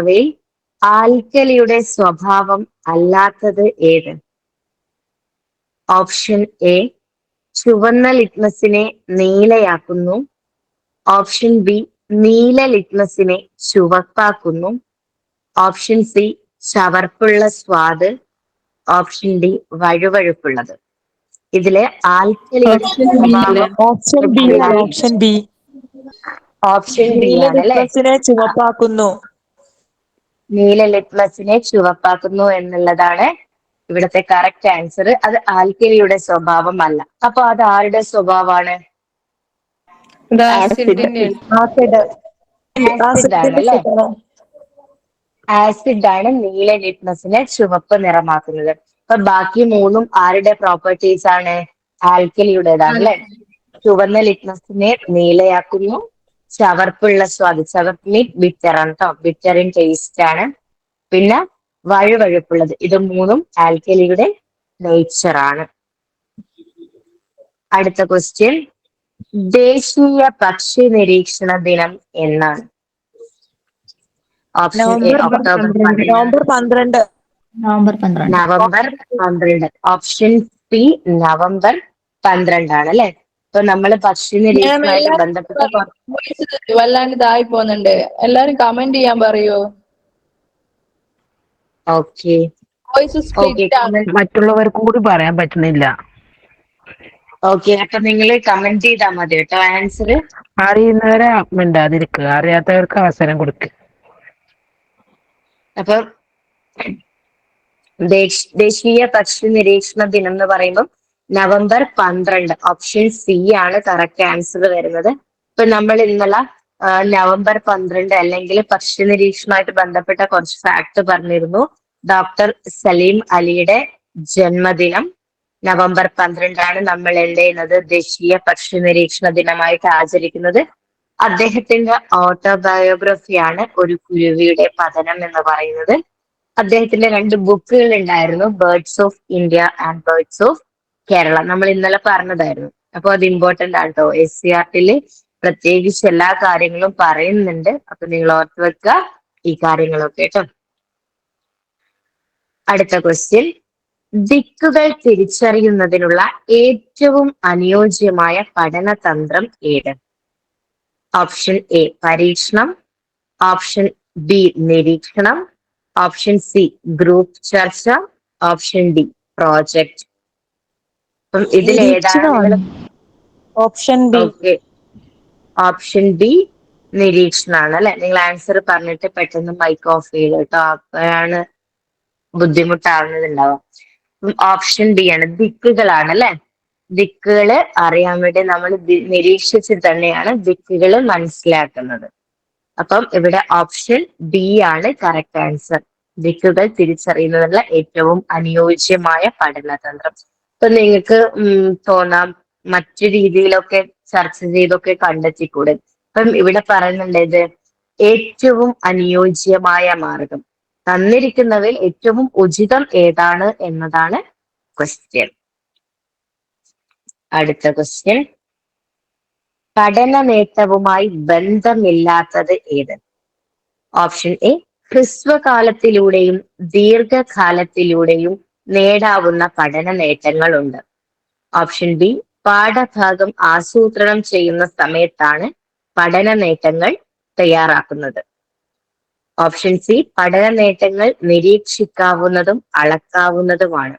അവയിൽ ആൽക്കലിയുടെ സ്വഭാവം അല്ലാത്തത് ഏത്? ഓപ്ഷൻ എ ചുവന്ന ലിറ്റ്മസിനെ നീലയാക്കുന്നു. ഓപ്ഷൻ ബി നീല ലിറ്റ്മസിനെ ചുവപ്പാക്കുന്നു. ഓപ്ഷൻ സി ചവർപ്പുള്ള സ്വാദ്. ഓപ്ഷൻ ഡി വഴുവഴുപ്പുള്ളത്. ഇതിലെ ആൽക്കലിയുടെ ഓപ്ഷൻ ബി അല്ലേ? സ്വഭാവം ഓപ്ഷൻ ബി ആണ്, അല്ലാത്ത ഓപ്ഷൻ ബി. ഓപ്ഷൻ ബി നീല ആണല്ലേ? ലിറ്റ്മസിനെ ചുവപ്പാക്കുന്നു. നീല ലിറ്റ്മസിനെ ചുവപ്പാക്കുന്നു എന്നുള്ളതാണ് ഇവിടുത്തെ കറക്റ്റ് ആൻസർ. അത് ആൽക്കലിയുടെ സ്വഭാവമല്ല. അപ്പൊ അത് ആരുടെ സ്വഭാവമാണ്? ഇത് ആസിഡ്. ആസിഡിന്റെ ആസിഡ്. ആസിഡ് ആസിഡിന്റെ ആണല്ലേ? സ്വഭാവം. ആസിഡ് ആണ് നീല ലിറ്റ്മസിനെ ചുവപ്പ് നിറമാക്കുന്നത്. അപ്പൊ ബാക്കി മൂന്നും ആരുടെ പ്രോപ്പർട്ടീസ് ആണ്? ആൽക്കലിയുടേതാണ് അല്ലെ? ചുവന്ന ലിറ്റ്മസിനെ നീലയാക്കുന്നു. ചവർപ്പുള്ള സ്വാദ്, ചവർപ്പ് മീറ്റ് ബിറ്റർ ആണ് കേട്ടോ, ബിറ്റർ ഇൻ ടേസ്റ്റ് ആണ്. പിന്നെ വഴുവഴുപ്പുള്ളത്. ഇത് മൂന്നും ആൽക്കലിയുടെ നേച്ചർ ആണ്. അടുത്ത ക്വസ്റ്റ്യൻ, ദേശീയ പക്ഷി നിരീക്ഷണ ദിനം എന്നാണ്? Option A November October 12. 12. November 12. November 12. November 12. Option B November 12 ആണ് അല്ലെ? ഇപ്പൊ നമ്മള് പക്ഷി മാം നിരീക്ഷണമായിട്ട് എല്ലാരും ബന്ധപ്പെട്ട വോയിസ് വല്ലാണ്ട് ഇതായി പോകുന്നുണ്ട്. എല്ലാരും കമന്റ് ചെയ്യാൻ പറയൂ. ഓക്കെ വോയിസ് ഓക്കെ സ്പ്ലിറ്റ് ആണ്. മറ്റുള്ളവർക്കും കൂടി പറയാൻ പറ്റുന്നില്ല. ഓക്കെ, അപ്പൊ നിങ്ങൾ കമന്റ് ചെയ്താൽ മതി കേട്ടോ ആൻസർ. അറിയുന്നവരെ മിണ്ടാതിരിക്കുക, അറിയാത്തവർക്ക് അവസരം കൊടുക്കുക. അപ്പൊ ദേശീയ പക്ഷി നിരീക്ഷണ ദിനം എന്ന് പറയുമ്പോൾ നവംബർ 12. ഓപ്ഷൻ സി ആണ് കറക്റ്റ് ആൻസർ വരുന്നത്. ഇപ്പൊ നമ്മൾ ഇന്നലെ നവംബർ 12 അല്ലെങ്കിൽ പക്ഷി നിരീക്ഷണമായിട്ട് ബന്ധപ്പെട്ട കുറച്ച് ഫാക്ട് പറഞ്ഞിരുന്നു. ഡോക്ടർ സലീം അലിയുടെ ജന്മദിനം നവംബർ 12 ആണ്. നമ്മൾ എന്ത് ചെയ്യുന്നത്? ദേശീയ പക്ഷി നിരീക്ഷണ ദിനമായിട്ട് ആചരിക്കുന്നത്. അദ്ദേഹത്തിന്റെ ഓട്ടോബയോഗ്രഫിയാണ് ഒരു കുരുവിയുടെ പതനം എന്ന് പറയുന്നത്. അദ്ദേഹത്തിന്റെ 2 ബുക്കുകൾ ഉണ്ടായിരുന്നു, birds of India and birds of Kerala. നമ്മൾ ഇന്നലെ പറഞ്ഞതായിരുന്നു. അപ്പൊ അത് ഇമ്പോർട്ടന്റ് ആണ് കേട്ടോ. SCRTയില് പ്രത്യേകിച്ച് എല്ലാ കാര്യങ്ങളും പറയുന്നുണ്ട്. അപ്പൊ നിങ്ങൾ ഓർത്ത് വെക്കുക ഈ കാര്യങ്ങളൊക്കെ കേട്ടോ. അടുത്ത ക്വസ്റ്റ്യൻ, ദിക്കുകൾ തിരിച്ചറിയുന്നതിനുള്ള ഏറ്റവും അനുയോജ്യമായ പഠനതന്ത്രം ഏത്? ഓപ്ഷൻ എ പരീക്ഷണം. ഓപ്ഷൻ ബി നിരീക്ഷണം. ഓപ്ഷൻ സി ഗ്രൂപ്പ് ചർച്ച. Option D project. അപ്പം ഇതിൽ ഏതാണ് നിങ്ങൾ? നിരീക്ഷണമാണ്. Option B. Okay, option B നിരീക്ഷണമാണ് അല്ലെ? നിങ്ങൾ ആൻസർ പറഞ്ഞിട്ട് പെട്ടെന്ന് മൈക്ക് ഓഫ് ചെയ്ത് കേട്ടോ, അപ്പോഴാണ് ബുദ്ധിമുട്ടാവുന്നതുണ്ടാവും. ഓപ്ഷൻ ബി ആണ്, ദിക്കുകളാണ് അല്ലെ? ദിക്കുകള് അറിയാൻ വേണ്ടി നമ്മൾ നിരീക്ഷിച്ചിട്ട് തന്നെയാണ് ദിക്കുകൾ മനസ്സിലാക്കുന്നത്. അപ്പം ഇവിടെ ഓപ്ഷൻ ബി ആണ് കറക്റ്റ് ആൻസർ. ദിക്കുകൾ തിരിച്ചറിയുന്നതിനുള്ള ഏറ്റവും അനുയോജ്യമായ പഠനതന്ത്രം. ഇപ്പൊ നിങ്ങൾക്ക് തോന്നാം മറ്റു രീതിയിലൊക്കെ ചർച്ച ചെയ്തൊക്കെ കണ്ടെത്തിക്കൂടെ? അപ്പം ഇവിടെ പറയുന്നുണ്ട് ഇത് ഏറ്റവും അനുയോജ്യമായ മാർഗം. തന്നിരിക്കുന്നതിൽ ഏറ്റവും ഉചിതം ഏതാണ് എന്നതാണ് ക്വസ്റ്റ്യൻ. അടുത്ത ക്വസ്റ്റ്യൻ, പഠന നേട്ടവുമായി ബന്ധമില്ലാത്തത് ഏത്? ഓപ്ഷൻ എ ഹ്രസ്വകാലത്തിലൂടെയും ദീർഘകാലത്തിലൂടെയും നേടാവുന്ന പഠന നേട്ടങ്ങളുണ്ട്. ഓപ്ഷൻ ബി പാഠഭാഗം ആസൂത്രണം ചെയ്യുന്ന സമയത്താണ് പഠന നേട്ടങ്ങൾ തയ്യാറാക്കുന്നത്. ഓപ്ഷൻ സി പഠന നേട്ടങ്ങൾ നിരീക്ഷിക്കാവുന്നതും അളക്കാവുന്നതുമാണ്.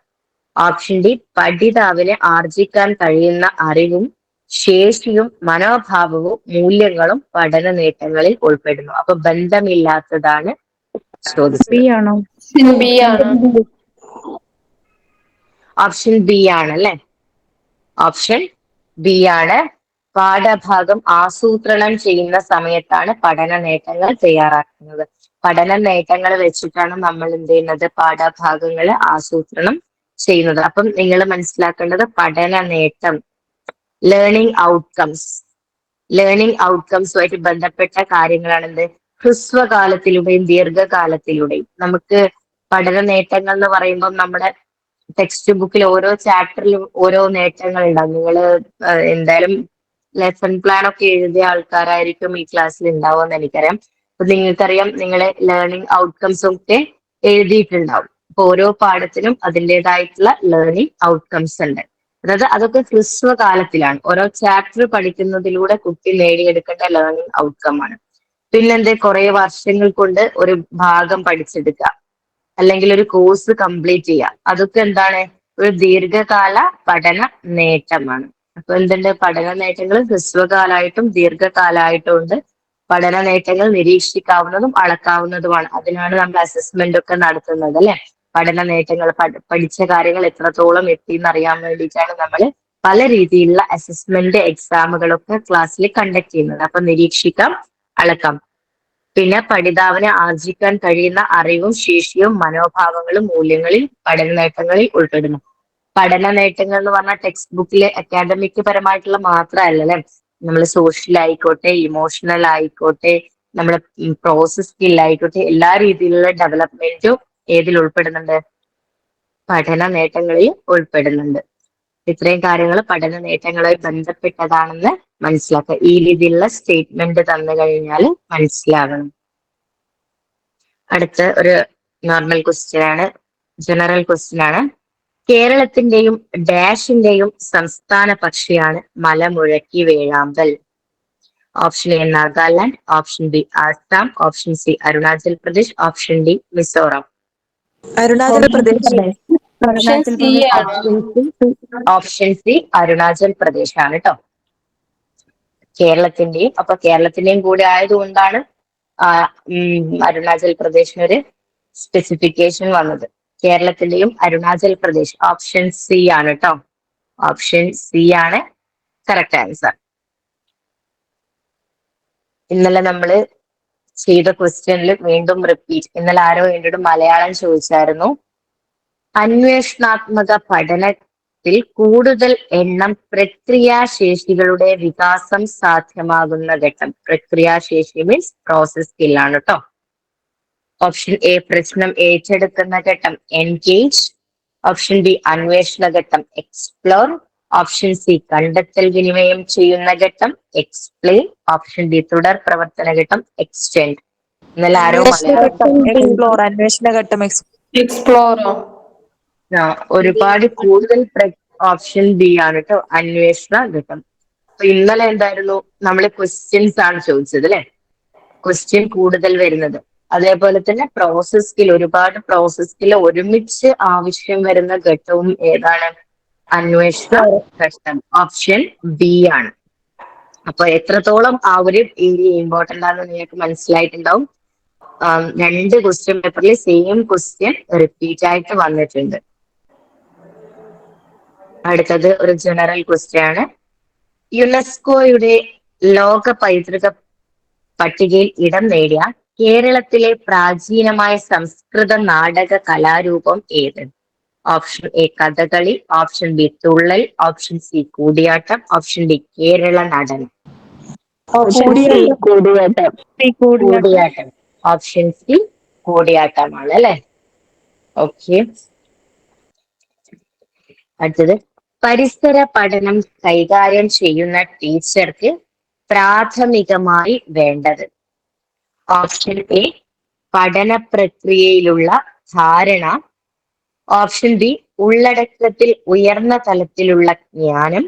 ഓപ്ഷൻ ഡി പഠിതാവിന് ആർജിക്കാൻ കഴിയുന്ന അറിവും ശേഷിയും മനോഭാവവും മൂല്യങ്ങളും പഠന നേട്ടങ്ങളിൽ ഉൾപ്പെടുന്നു. അപ്പൊ ബന്ധമില്ലാത്തതാണ് ചോദിച്ചത്. ബി ആണോ? ബി ആണ്. ഓപ്ഷൻ ബി ആണ് അല്ലെ? ഓപ്ഷൻ ബി ആണ്. പാഠഭാഗം ആസൂത്രണം ചെയ്യുന്ന സമയത്താണ് പഠന നേട്ടങ്ങൾ തയ്യാറാക്കുന്നത്. പഠന നേട്ടങ്ങൾ വെച്ചിട്ടാണ് നമ്മൾ എന്ത് ചെയ്യുന്നത്? പാഠഭാഗങ്ങൾ ആസൂത്രണം ചെയ്യുന്നത്. അപ്പം നിങ്ങൾ മനസ്സിലാക്കേണ്ടത് പഠന നേട്ടം, ലേണിംഗ് ഔട്ട്കംസ്, ലേണിംഗ് ഔട്ട്കംസുമായിട്ട് ബന്ധപ്പെട്ട കാര്യങ്ങളാണ് എന്ത്? ഹ്രസ്വകാലത്തിലൂടെയും ദീർഘകാലത്തിലൂടെയും. നമുക്ക് പഠന നേട്ടങ്ങൾ എന്ന് പറയുമ്പോൾ നമ്മുടെ ടെക്സ്റ്റ് ബുക്കിൽ ഓരോ ചാപ്റ്ററിലും ഓരോ നേട്ടങ്ങൾ ഉണ്ടാവും. നിങ്ങൾ എന്തായാലും ലെസൺ പ്ലാൻ ഒക്കെ എഴുതിയ ആൾക്കാരായിരിക്കും ഈ ക്ലാസ്സിൽ ഉണ്ടാവുമെന്ന് എനിക്കറിയാം. അപ്പൊ നിങ്ങൾക്കറിയാം, നിങ്ങളെ ലേണിംഗ് ഔട്ട്കംസ് ഒക്കെ എഴുതിയിട്ടുണ്ടാവും. അപ്പൊ ഓരോ പാഠത്തിനും അതിൻ്റെതായിട്ടുള്ള ലേണിംഗ് ഔട്ട്കംസ് ഉണ്ട്. അതായത് അതൊക്കെ ഹ്രസ്വകാലത്തിലാണ്. ഓരോ ചാപ്റ്റർ പഠിക്കുന്നതിലൂടെ കുട്ടി നേടിയെടുക്കേണ്ട ലേണിംഗ് ഔട്ട്കം ആണ്. പിന്നെന്ത്, കുറെ വർഷങ്ങൾ കൊണ്ട് ഒരു ഭാഗം പഠിച്ചെടുക്കുക, അല്ലെങ്കിൽ ഒരു കോഴ്സ് കംപ്ലീറ്റ് ചെയ്യുക, അതൊക്കെ എന്താണ്, ഒരു ദീർഘകാല പഠന നേട്ടമാണ്. അപ്പൊ എന്തുണ്ട്, പഠന നേട്ടങ്ങൾ ഹ്രസ്വകാലമായിട്ടും ദീർഘകാലമായിട്ടും ഉണ്ട്. പഠന നേട്ടങ്ങൾ നിരീക്ഷിക്കാവുന്നതും അളക്കാവുന്നതുമാണ്. അതിനാണ് നമ്മൾ അസസ്മെന്റ് ഒക്കെ നടത്തുന്നത്, അല്ലെ? പഠന നേട്ടങ്ങൾ, പഠിച്ച കാര്യങ്ങൾ എത്രത്തോളം എത്തി എന്നറിയാൻ വേണ്ടിയിട്ടാണ് നമ്മൾ പല രീതിയിലുള്ള അസസ്മെന്റ് എക്സാമുകളൊക്കെ ക്ലാസ്സിൽ കണ്ടക്ട് ചെയ്യുന്നത്. അപ്പൊ നിരീക്ഷിക്കാം, അളക്കാം. പിന്നെ പഠിതാവിന് ആർജിക്കാൻ കഴിയുന്ന അറിവും ശേഷിയും മനോഭാവങ്ങളും മൂല്യങ്ങളിൽ പഠന നേട്ടങ്ങളിൽ ഉൾപ്പെടുന്നു. പഠന നേട്ടങ്ങൾ എന്ന് പറഞ്ഞാൽ ടെക്സ്റ്റ് ബുക്കിലെ അക്കാഡമിക് പരമായിട്ടുള്ള മാത്രമല്ല, അല്ലെ? നമ്മൾ സോഷ്യൽ ആയിക്കോട്ടെ, ഇമോഷണൽ ആയിക്കോട്ടെ, നമ്മുടെ പ്രോസസ് സ്കിൽ ആയിക്കോട്ടെ, എല്ലാ രീതിയിലുള്ള ഡെവലപ്മെന്റും ഏതിൽ ഉൾപ്പെടുന്നുണ്ട്? പഠന നേട്ടങ്ങളിൽ ഉൾപ്പെടുന്നുണ്ട്. ഇത്രയും കാര്യങ്ങൾ പഠന നേട്ടങ്ങളുമായി ബന്ധപ്പെട്ടതാണെന്ന് മനസ്സിലാക്കുക. ഈ രീതിയിലുള്ള സ്റ്റേറ്റ്മെന്റ് തന്നു കഴിഞ്ഞാൽ മനസ്സിലാകണം. അടുത്ത ഒരു നോർമൽ ക്വസ്റ്റ്യൻ ആണ്, ജനറൽ ക്വസ്റ്റ്യൻ ആണ്. കേരളത്തിന്റെയും ഡാഷിന്റെയും സംസ്ഥാന പക്ഷിയാണ് മലമുഴക്കി വേഴാമ്പൽ. Option A Nagaland, option B Assam, option C Arunachal Pradesh, option D Mizoram. Arunachal Pradesh. Option C ആണ്. ഓപ്ഷൻ സി അരുണാചൽ പ്രദേശ് ആണ് കേട്ടോ. കേരളത്തിന്റെയും, അപ്പൊ കേരളത്തിന്റെയും കൂടെ ആയതുകൊണ്ടാണ് അരുണാചൽ പ്രദേശിനൊരു സ്പെസിഫിക്കേഷൻ വന്നത്. കേരളത്തിന്റെയും അരുണാചൽ പ്രദേശ്, ഓപ്ഷൻ സി ആണ് കേട്ടോ. ഓപ്ഷൻ സി ആണ് കറക്റ്റ് ആൻസർ. ഇന്നലെ നമ്മള് ചെയ്ത ക്വസ്റ്റ്യനിൽ വീണ്ടും റിപ്പീറ്റ്, ഇന്നലെ ആരോ എന്നോട് മലയാളം ചോദിച്ചായിരുന്നു. അന്വേഷണാത്മക പഠനത്തിൽ കൂടുതൽ എണ്ണം പ്രക്രിയാശേഷികളുടെ വികാസം സാധ്യമാകുന്ന ഘട്ടം. പ്രക്രിയാശേഷി മീൻസ് പ്രോസസ് സ്കില്ലാണ് കേട്ടോ. ഓപ്ഷൻ എ പ്രശ്നം ഏറ്റെടുക്കുന്ന ഘട്ടം, എൻഗേജ്. ഓപ്ഷൻ ബി അന്വേഷണ ഘട്ടം, എക്സ്പ്ലോർ. ഓപ്ഷൻ സി കണ്ടെത്തൽ വിനിമയം ചെയ്യുന്ന ഘട്ടം, എക്സ്പ്ലെയിൻ. ഓപ്ഷൻ ഡി തുടർ പ്രവർത്തന ഘട്ടം, എക്സ്റ്റെൻഡ്. ഇന്നലെ ആരോ അന്വേഷണ ഘട്ടം എക്സ്പ്ലോറോ? ഒരുപാട് കൂടുതൽ ഓപ്ഷൻ ബി ആണ് കേട്ടോ, അന്വേഷണ ഘട്ടം. അപ്പൊ ഇന്നലെ എന്തായിരുന്നു, നമ്മൾ ക്വസ്റ്റ്യൻസ് ആണ് ചോദിച്ചത്, അല്ലെ? ക്വസ്റ്റ്യൻ കൂടുതൽ വരുന്നത്. അതേപോലെ തന്നെ പ്രോസസ് സ്കിൽ, ഒരുപാട് പ്രോസസ് സ്കിൽ ഒരുമിച്ച് ആവശ്യം വരുന്ന ഘട്ടവും ഏതാണ്? അന്വേഷണ ഘട്ടം. ഓപ്ഷൻ ബി ആണ്. അപ്പൊ എത്രത്തോളം ആ ഒരു ഏരിയ ഇമ്പോർട്ടന്റ് ആണെന്ന് നിങ്ങൾക്ക് മനസ്സിലായിട്ടുണ്ടാവും. 2 ക്വസ്റ്റ്യൻ പേപ്പറിൽ സെയിം ക്വസ്റ്റ്യൻ റിപ്പീറ്റ് ആയിട്ട് വന്നിട്ടുണ്ട്. അടുത്തത് ഒരു ജനറൽ ക്വസ്റ്റ്യൻ ആണ്. യുനെസ്കോയുടെ ലോക പൈതൃക പട്ടികയിൽ ഇടം നേടിയ കേരളത്തിലെ പ്രാചീനമായ സംസ്കൃത നാടക കലാരൂപം ഏത്? Option A Kathakali, option B Thullal, option C Koodiyattam, option D Kerala Natanam. Koodiyattam. Option C കൂടിയാട്ടമാണ്, അല്ലെ? ഓക്കെ. അടുത്തത്, പരിസര പഠനം കൈകാര്യം ചെയ്യുന്ന ടീച്ചർക്ക് പ്രാഥമികമായി വേണ്ടത്. ഓപ്ഷൻ എ പഠന പ്രക്രിയയിലുള്ള ധാരണ. ഓപ്ഷൻ ബി ഉള്ളടക്കത്തിൽ ഉയർന്ന തലത്തിലുള്ള ജ്ഞാനം.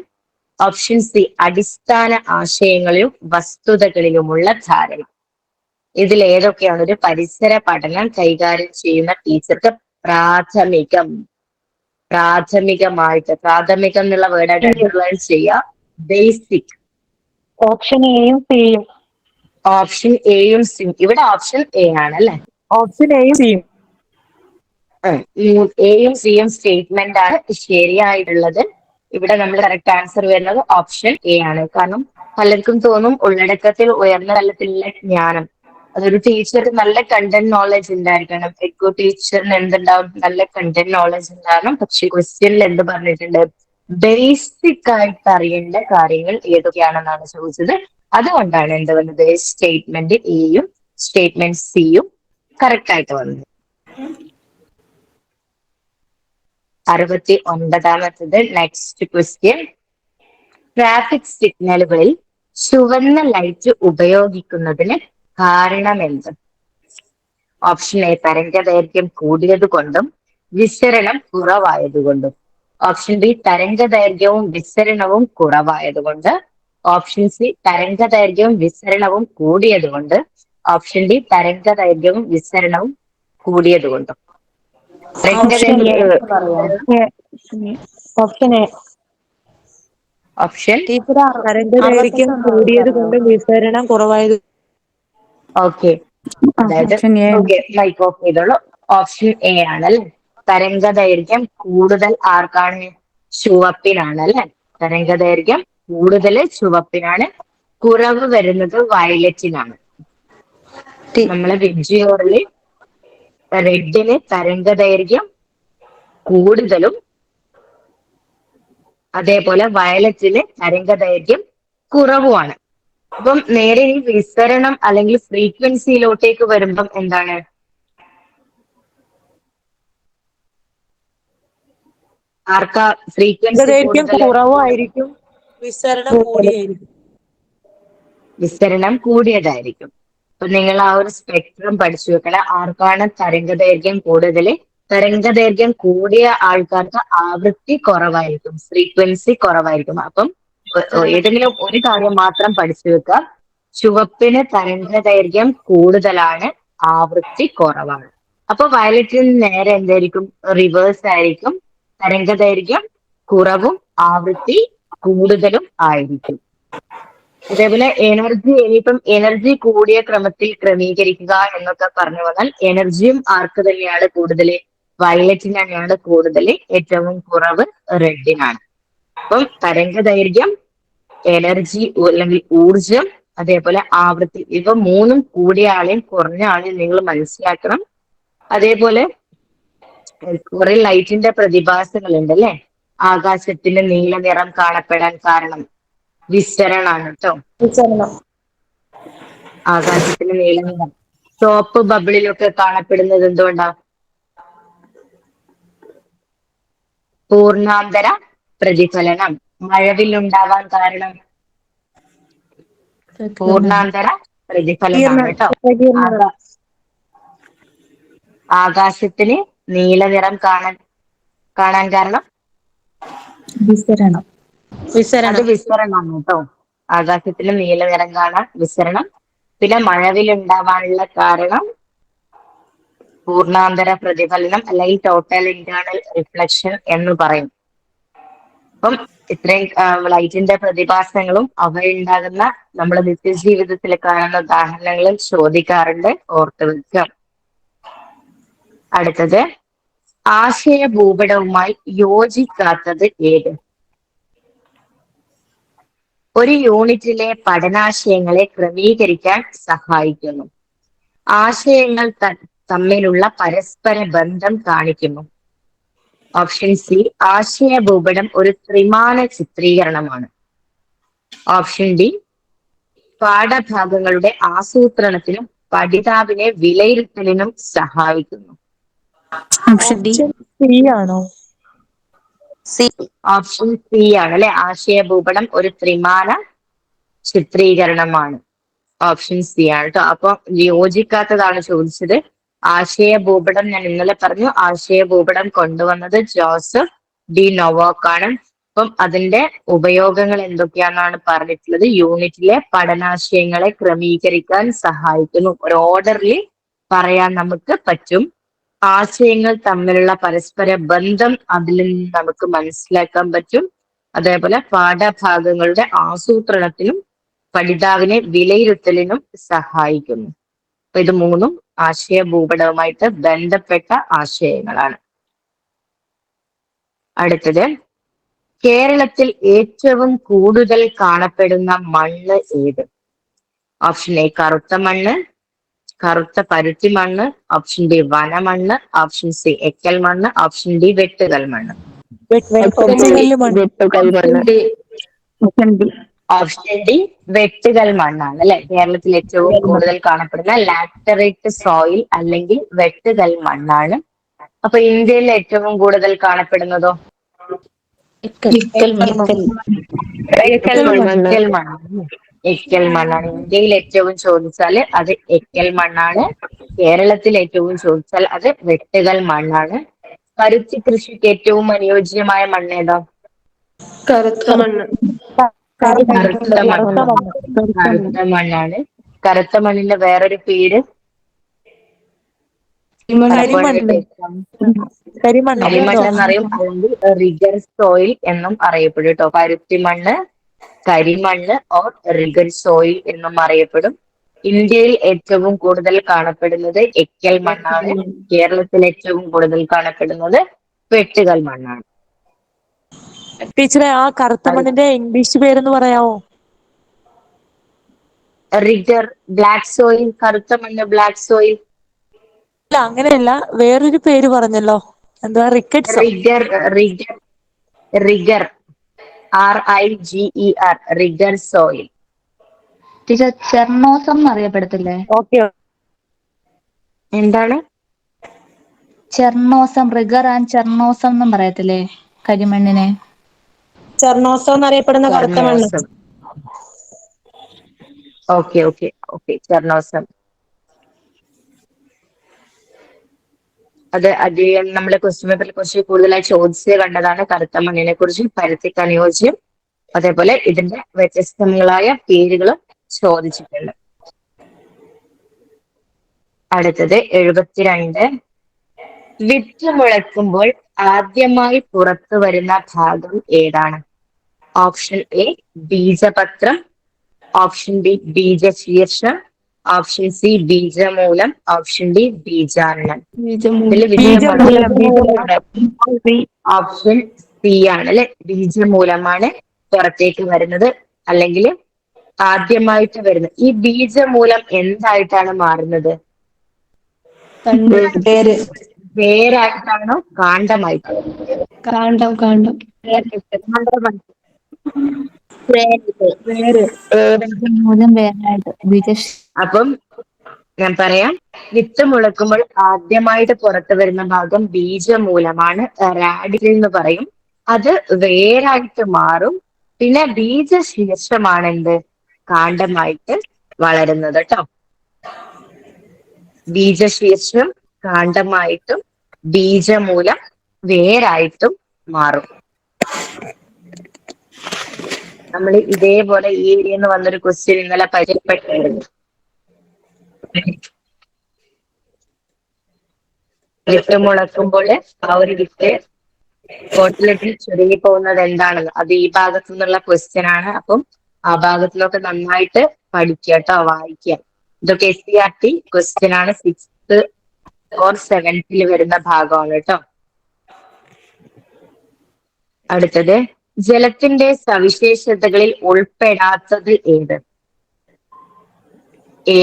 ഓപ്ഷൻ സി അടിസ്ഥാന ആശയങ്ങളിലും വസ്തുതകളിലുമുള്ള ധാരണ. ഇതിൽ ഏതൊക്കെയാണ് ഒരു പരിസര പഠനം കൈകാര്യം ചെയ്യുന്ന ടീച്ചർക്ക് പ്രാഥമികമായിട്ട്, പ്രാഥമികം എന്നുള്ള വേർഡായിട്ട് അണ്ടർലൈൻ ചെയ്യുക, ബേസിക്. ഓപ്ഷൻ എയും സിയും. ഓപ്ഷൻ എയും സിയും. ഇവിടെ ഓപ്ഷൻ എ ആണ്, അല്ലെ? ഓപ്ഷൻ എയും സിയും. എയും സിയും സ്റ്റേറ്റ്മെന്റ് ആണ് ശരിയായിട്ടുള്ളത്. ഇവിടെ നമ്മൾ കറക്റ്റ് ആൻസർ വരുന്നത് ഓപ്ഷൻ എ ആണ്. കാരണം പലർക്കും തോന്നും ഉള്ളടക്കത്തിൽ ഉയർന്ന തലത്തിലുള്ള ജ്ഞാനം, അതൊരു ടീച്ചർക്ക് നല്ല കണ്ടന്റ് നോളജ് ഉണ്ടായിരിക്കണം. എക്കോ ടീച്ചറിന് എന്തുണ്ടാവും? നല്ല കണ്ടന്റ് നോളജ് ഉണ്ടാകണം. പക്ഷെ ക്വസ്റ്റ്യനിൽ എന്ത് പറഞ്ഞിട്ടുണ്ട്? ബേസിക് ആയിട്ട് അറിയേണ്ട കാര്യങ്ങൾ ഏതൊക്കെയാണെന്നാണ് ചോദിച്ചത്. അതുകൊണ്ടാണ് എന്ത് വന്നത്? സ്റ്റേറ്റ്മെന്റ് എയും സ്റ്റേറ്റ്മെന്റ് സിയും കറക്റ്റ് ആയിട്ട് വന്നത്. 69ാമത്തത് നെക്സ്റ്റ് ക്വസ്റ്റ്യൻ. ട്രാഫിക് സിഗ്നലുകളിൽ ചുവന്ന ലൈറ്റ് ഉപയോഗിക്കുന്നതിന് കാരണമെന്ത്? ഓപ്ഷൻ എ തരംഗദൈർഘ്യം കൂടിയത് കൊണ്ടും വിസരണം കുറവായതുകൊണ്ടും. ഓപ്ഷൻ ബി തരംഗദൈർഘ്യവും വിസരണവും കുറവായതുകൊണ്ട്. ഓപ്ഷൻ സി തരംഗദൈർഘ്യവും വിസരണവും കൂടിയതുകൊണ്ട്. ഓപ്ഷൻ ഡി തരംഗദൈർഘ്യവും വിസരണവും കൂടിയതുകൊണ്ടും. Option A. Option A. Option teacher തരംഗദൈർഘ്യം കൂടിയത് കൊണ്ടും വിസരണം കുറവായത്. ഓക്കെ, അതായത് ഓക്കെ മൈക്ക് ഓഫ് ചെയ്തോളൂ. ഓപ്ഷൻ എ ആണല്ലേ. തരംഗദൈർഘ്യം കൂടുതൽ ആർക്കാണ്? ചുവപ്പിനാണ് അല്ലെ. തരംഗദൈർഘ്യം കൂടുതൽ ചുവപ്പിനാണ്, കുറവ് വരുന്നത് വയലറ്റിനാണ്. നമ്മളെ വിബ്ജിയോറില് റെഡിന് തരംഗദൈർഘ്യം കൂടുതലും അതേപോലെ വയലറ്റിന് തരംഗദൈർഘ്യം കുറവുമാണ്. അപ്പം നേരെ ഈ വിസരണം അല്ലെങ്കിൽ ഫ്രീക്വൻസിയിലോട്ടേക്ക് വരുമ്പം എന്താണ്? ആർക്കാ ഫ്രീക്വൻസി ദൈർഘ്യം കൂടുതൽ? കുറവായിരിക്കും, വിസരണം കൂടിയായിരിക്കും. വിസരണം കൂടിയതായിരിക്കും. അപ്പൊ നിങ്ങൾ ആ ഒരു സ്പെക്ട്രം പഠിച്ചു വെക്കണം. ആർക്കാണ് തരംഗദൈർഘ്യം കൂടുതൽ? തരംഗദൈർഘ്യം കൂടിയ ആൾക്കാർക്ക് ആവൃത്തി കുറവായിരിക്കും, ഫ്രീക്വൻസി കുറവായിരിക്കും. അപ്പം ഏതെങ്കിലും ഒരു കാര്യം മാത്രം പഠിച്ചു വെക്കുക. ചുവപ്പിന് തരംഗദൈർഘ്യം കൂടുതലാണ്, ആവൃത്തി കുറവാണ്. അപ്പൊ വയലറ്റിന് നേരെ എന്തായിരിക്കും? റിവേഴ്സ് ആയിരിക്കും. തരംഗദൈർഘ്യം കുറവും ആവൃത്തി കൂടുതലും ആയിരിക്കും. അതേപോലെ എനർജി, ഇനിയിപ്പം എനർജി കൂടിയ ക്രമത്തിൽ ക്രമീകരിക്കുക എന്നൊക്കെ പറഞ്ഞു വന്നാൽ എനർജിയും ആർക്ക് തന്നെയാണ് കൂടുതൽ? വയലറ്റിന് തന്നെയാണ് കൂടുതൽ. ഏറ്റവും കുറവ് റെഡിനാണ്. അപ്പം തരംഗദൈർഘ്യം, എനർജി അല്ലെങ്കിൽ ഊർജം, അതേപോലെ ആവൃത്തി, ഇവ മൂന്നും കൂടിയ ആളെയും കുറഞ്ഞ ആളെയും നിങ്ങൾ മനസ്സിലാക്കണം. അതേപോലെ കുറെ ലൈറ്റിന്റെ പ്രതിഭാസങ്ങളുണ്ട് അല്ലെ. ആകാശത്തിന് നീല നിറം കാണപ്പെടാൻ കാരണം വിസരണാണ് കേട്ടോ. ആകാശത്തിന് നീല നിറം. സോപ്പ് ബബിളിലൊക്കെ കാണപ്പെടുന്നത് എന്തുകൊണ്ടാ? പൂർണ്ണാന്തര പ്രതിഫലനം. മഴവില്ലുണ്ടാവാൻ കാരണം പൂർണ്ണാന്തര പ്രതിഫലനമാണ് കേട്ടോ. ആകാശത്തിന് നീല നിറം കാണാൻ കാരണം വിസരണം. അത് വിസരണമാണ് കേട്ടോ. ആകാശത്തിന് നീല നിറം കാണാൻ വിസരണം. പിന്നെ മഴവില്ലുണ്ടാവാനുള്ള കാരണം പൂർണ്ണാന്തര പ്രതിഫലനം അല്ലെങ്കിൽ ടോട്ടൽ ഇന്റേണൽ റിഫ്ലക്ഷൻ എന്ന് പറയും. അപ്പം ഇത്രയും ലൈറ്റിന്റെ പ്രതിഭാസങ്ങളും അവയുണ്ടാകുന്ന നമ്മുടെ നിത്യജീവിതത്തിൽ കാണുന്ന ഉദാഹരണങ്ങളും ചോദിക്കാറുണ്ട്, ഓർത്ത് വെക്കുക. അടുത്തത് ആശയ ഭൂപടവുമായി യോജിക്കാത്തത് ഏത്? ഒരു യൂണിറ്റിലെ പഠനാശയങ്ങളെ ക്രമീകരിക്കാൻ സഹായിക്കുന്നു. ആശയങ്ങൾ തമ്മിലുള്ള പരസ്പര ബന്ധം കാണിക്കുന്നു. ഓപ്ഷൻ സി ആശയ ഭൂപടം ഒരു ത്രിമാന ചിത്രീകരണമാണ്. ഓപ്ഷൻ ഡി പാഠഭാഗങ്ങളുടെ ആസൂത്രണത്തിനും പഠിതാവിനെ വിലയിരുത്തലിനും സഹായിക്കുന്നു. ഓപ്ഷൻ ഡി സി ആണോ? ഓപ്ഷൻ സി ആണ് അല്ലെ. ആശയ ഭൂപടം ഒരു ത്രിമാന ചിത്രീകരണമാണ്. ഓപ്ഷൻ സി ആണ് കേട്ടോ. അപ്പൊ യോജിക്കാത്തതാണ് ചോദിച്ചത്. ആശയ ഭൂപടം ഞാൻ ഇന്നലെ പറഞ്ഞു. ആശയ ഭൂപടം കൊണ്ടുവന്നത് ജോസഫ് ഡി നൊവാക്ക് ആണ്. അപ്പം അതിന്റെ ഉപയോഗങ്ങൾ എന്തൊക്കെയാണെന്നാണ് പറഞ്ഞിട്ടുള്ളത്. യൂണിറ്റിലെ പഠനാശയങ്ങളെ ക്രമീകരിക്കാൻ സഹായിക്കുന്നു. ഒരു ഓർഡറിൽ പറയാൻ നമുക്ക് പറ്റും. ആശയങ്ങൾ തമ്മിലുള്ള പരസ്പര ബന്ധം അതിൽ നിന്ന് നമുക്ക് മനസ്സിലാക്കാൻ പറ്റും. അതേപോലെ പാഠഭാഗങ്ങളുടെ ആസൂത്രണത്തിനും പഠിതാവിനെ വിലയിരുത്തലിനും സഹായിക്കുന്നു. അപ്പൊ ഇത് മൂന്നും ആശയ ഭൂപടവുമായിട്ട് ബന്ധപ്പെട്ട ആശയങ്ങളാണ്. അടുത്തത് കേരളത്തിൽ ഏറ്റവും കൂടുതൽ കാണപ്പെടുന്ന മണ്ണ് ഏത്? ഓപ്ഷൻ എ കറുത്ത മണ്ണ്, കറുത്ത പരുത്തി മണ്ണ്. ഓപ്ഷൻ ബി വനമണ്ണ്. ഓപ്ഷൻ സി എക്കൽ മണ്ണ്. ഓപ്ഷൻ ഡി വെട്ടുകൽ മണ്ണ്. ഓപ്ഷൻ ഡി വെട്ടുകൽ മണ്ണാണ് അല്ലെ. കേരളത്തിൽ ഏറ്റവും കൂടുതൽ കാണപ്പെടുന്ന ലാറ്ററൈറ്റ് സോയിൽ അല്ലെങ്കിൽ വെട്ടുകൽ മണ്ണാണ്. അപ്പൊ ഇന്ത്യയിൽ ഏറ്റവും കൂടുതൽ കാണപ്പെടുന്നതോ? എക്കൽ മണ്ണ്. എക്കൽ മണ്ണാണ്. ഇന്ത്യയിൽ ഏറ്റവും ചോദിച്ചാൽ അത് എക്കൽ മണ്ണാണ്. കേരളത്തിൽ ഏറ്റവും ചോദിച്ചാൽ അത് വെട്ടുകൽ മണ്ണാണ്. പരുത്തി കൃഷിക്ക് ഏറ്റവും അനുയോജ്യമായ മണ്ണ് ഏതാ? കറുത്ത മണ്ണ്. കറുത്ത മണ്ണ്. കറുത്ത മണ്ണാണ്. കറുത്ത മണ്ണിന്റെ വേറൊരു പേര് കരിമണ്ണ്. കരിമണ്ണ് എന്നറിയും, അല്ലെങ്കിൽ റിഗർ സോയിൽ എന്നും അറിയപ്പെടും കേട്ടോ. പരുത്തി മണ്ണ്, കരിമണ്ണ് ഓർ റിഗർ സോയിൽ എന്നും അറിയപ്പെടും. ഇന്ത്യയിൽ ഏറ്റവും കൂടുതൽ കാണപ്പെടുന്നത് എക്കൽ മണ്ണാണ്. കേരളത്തിൽ ഏറ്റവും കൂടുതൽ കാണപ്പെടുന്നത് വെട്ടുകൽ മണ്ണാണ്. ടീച്ചറെ, ആ കറുത്ത മണ്ണിന്റെ ഇംഗ്ലീഷ് പേരൊന്ന് പറയാവോ? Rigger, black soil. കറുത്ത മണ്ണ് ബ്ലാക്ക് സോയിൽ. അല്ല, അങ്ങനെയല്ല, വേറൊരു പേര് പറഞ്ഞല്ലോ, എന്താ? റിക്കറ്റ്സോ? Regur, regur, regur, RIGER, regur soil. Teacher, chernozem എന്നറിയപ്പെടത്തില്ലേ? ഓക്കെ. എന്താണ്? ചെർണോസം, റിഗർ ആൻഡ് ചെർണോസം എന്നും പറയത്തില്ലേ കരിമണ്ണിനെ? ചെർണോസം എന്നറിയപ്പെടുന്ന കറുത്ത മണ്ണ്. ചെർണോസം. Okay okay okay, ചെർണോസം. അത് അധികം നമ്മള് ക്വസ്റ്റ്യൻ പേപ്പറിൽ കുറച്ച് കൂടുതലായി ചോദിച്ച് കണ്ടതാണ് കറുത്ത മണ്ണിനെ കുറിച്ച്. പരുത്തിക്ക് അനുയോജ്യം, അതേപോലെ ഇതിന്റെ വ്യത്യസ്തങ്ങളായ പേരുകളും ചോദിച്ചിട്ടുണ്ട്. അടുത്തത് 72. വിത്ത് മുളയ്ക്കുമ്പോൾ ആദ്യമായി പുറത്തു വരുന്ന ഭാഗം ഏതാണ്? ഓപ്ഷൻ എ ബീജപത്രം, ഓപ്ഷൻ ബി ബീജശീർഷം, ഓപ്ഷൻ സി ബീജമൂലം, ഓപ്ഷൻ ഡി ബീജാണ്ഡം. ഇതില് ഓപ്ഷൻ സി ആണ് അല്ലെ, ബീജമൂലമാണ് പുറത്തേക്ക് വരുന്നത്, അല്ലെങ്കിൽ ആദ്യമായിട്ട് വരുന്നത്. ഈ ബീജമൂലം എന്തായിട്ടാണ് മാറുന്നത്? വേരായിട്ടാണോ കാണ്ഡമായിട്ടാണോ? കാണ്ടം. മൂലം വേറായിട്ട് അപ്പം ഞാൻ പറയാം, വിത്ത് മുളക്കുമ്പോൾ ആദ്യമായിട്ട് പുറത്തു വരുന്ന ഭാഗം ബീജമൂലമാണ്, റാഡിക്കൽ എന്ന് പറയും. അത് വേരായിട്ട് മാറും. പിന്നെ ബീജശീർഷമാണ് എന്ത്? കാണ്ഡമായിട്ട് വളരുന്നത് കേട്ടോ. ബീജശീർഷം കാണ്ഡമായിട്ടും ബീജമൂലം വേരായിട്ടും മാറും. നമ്മൾ ഇതേപോലെ ഈ ഏരിയന്ന് വന്നൊരു ക്വസ്റ്റ്യൻ ഇന്നലെ പരിചയപ്പെട്ടായിരുന്നു. വിത്ത് മുളക്കുമ്പോൾ ആ ഒരു വിത്ത് ബോട്ടിലിട്ട് ചുരുങ്ങി പോകുന്നത് എന്താണെന്ന്, അത് ഈ ഭാഗത്തു നിന്നുള്ള ക്വസ്റ്റ്യൻ ആണ്. അപ്പം ആ ഭാഗത്തുനിന്നൊക്കെ നന്നായിട്ട് പഠിക്കുക കേട്ടോ, വായിക്കുക. ഇതൊക്കെ SCERT ക്വസ്റ്റ്യൻ ആണ്, 6th or 7th വരുന്ന ഭാഗമാണ് കേട്ടോ. അടുത്തത്, ജലത്തിന്റെ സവിശേഷതകളിൽ ഉൾപ്പെടാത്തത് ഏത്? എ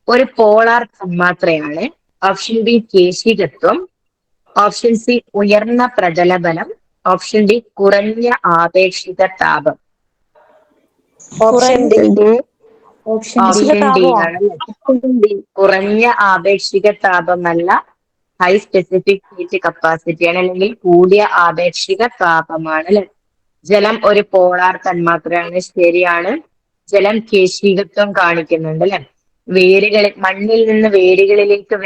ഒരു പോളാർ തന്മാത്രയാണ്, ഓപ്ഷൻ ബി കേശികത്വം, ഓപ്ഷൻ സി ഉയർന്ന പ്രതലബലം, ഓപ്ഷൻ ഡി കുറഞ്ഞ ആപേക്ഷിക താപം. ഓപ്ഷൻ ഡി ആണ്. കുറഞ്ഞ ആപേക്ഷിക താപമല്ല, ഹൈ സ്പെസിഫിക് ഹീറ്റ് കപ്പാസിറ്റി ആണ്, അല്ലെങ്കിൽ കൂടിയ ആപേക്ഷിക താപമാണ് അല്ലെ. ജലം ഒരു പോളാർ തന്മാത്രയാണ്, ശരിയാണ്. ജലം കേശികത്വം കാണിക്കുന്നുണ്ട് അല്ലെ. വേരുകളിൽ, മണ്ണിൽ നിന്ന് വേരുകളിലേക്ക്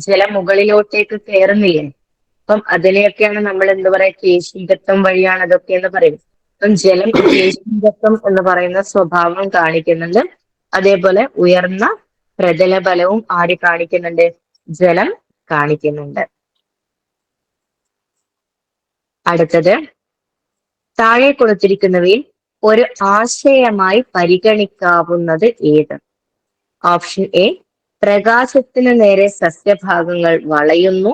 ജലം മുകളിലോട്ടേക്ക് കയറുന്നില്ലേ, അപ്പം അതിനെയൊക്കെയാണ് നമ്മൾ എന്ത് പറയാ, കേശികത്വം വഴിയാണ് അതൊക്കെ എന്ന് പറയും. അപ്പം ജലം കേശികത്വം എന്ന് പറയുന്ന സ്വഭാവം കാണിക്കുന്നുണ്ട്. അതേപോലെ ഉയർന്ന പ്രതലബലവും ആര് കാണിക്കുന്നുണ്ട്? ജലം കാണിക്കുന്നുണ്ട്. അടുത്തത്, താഴെ കൊടുത്തിരിക്കുന്നവയിൽ ഒരു ആശയമായി പരിഗണിക്കാവുന്നത് ഏത്? ഓപ്ഷൻ എ പ്രകാശത്തിന് നേരെ സസ്യഭാഗങ്ങൾ വളയുന്നു,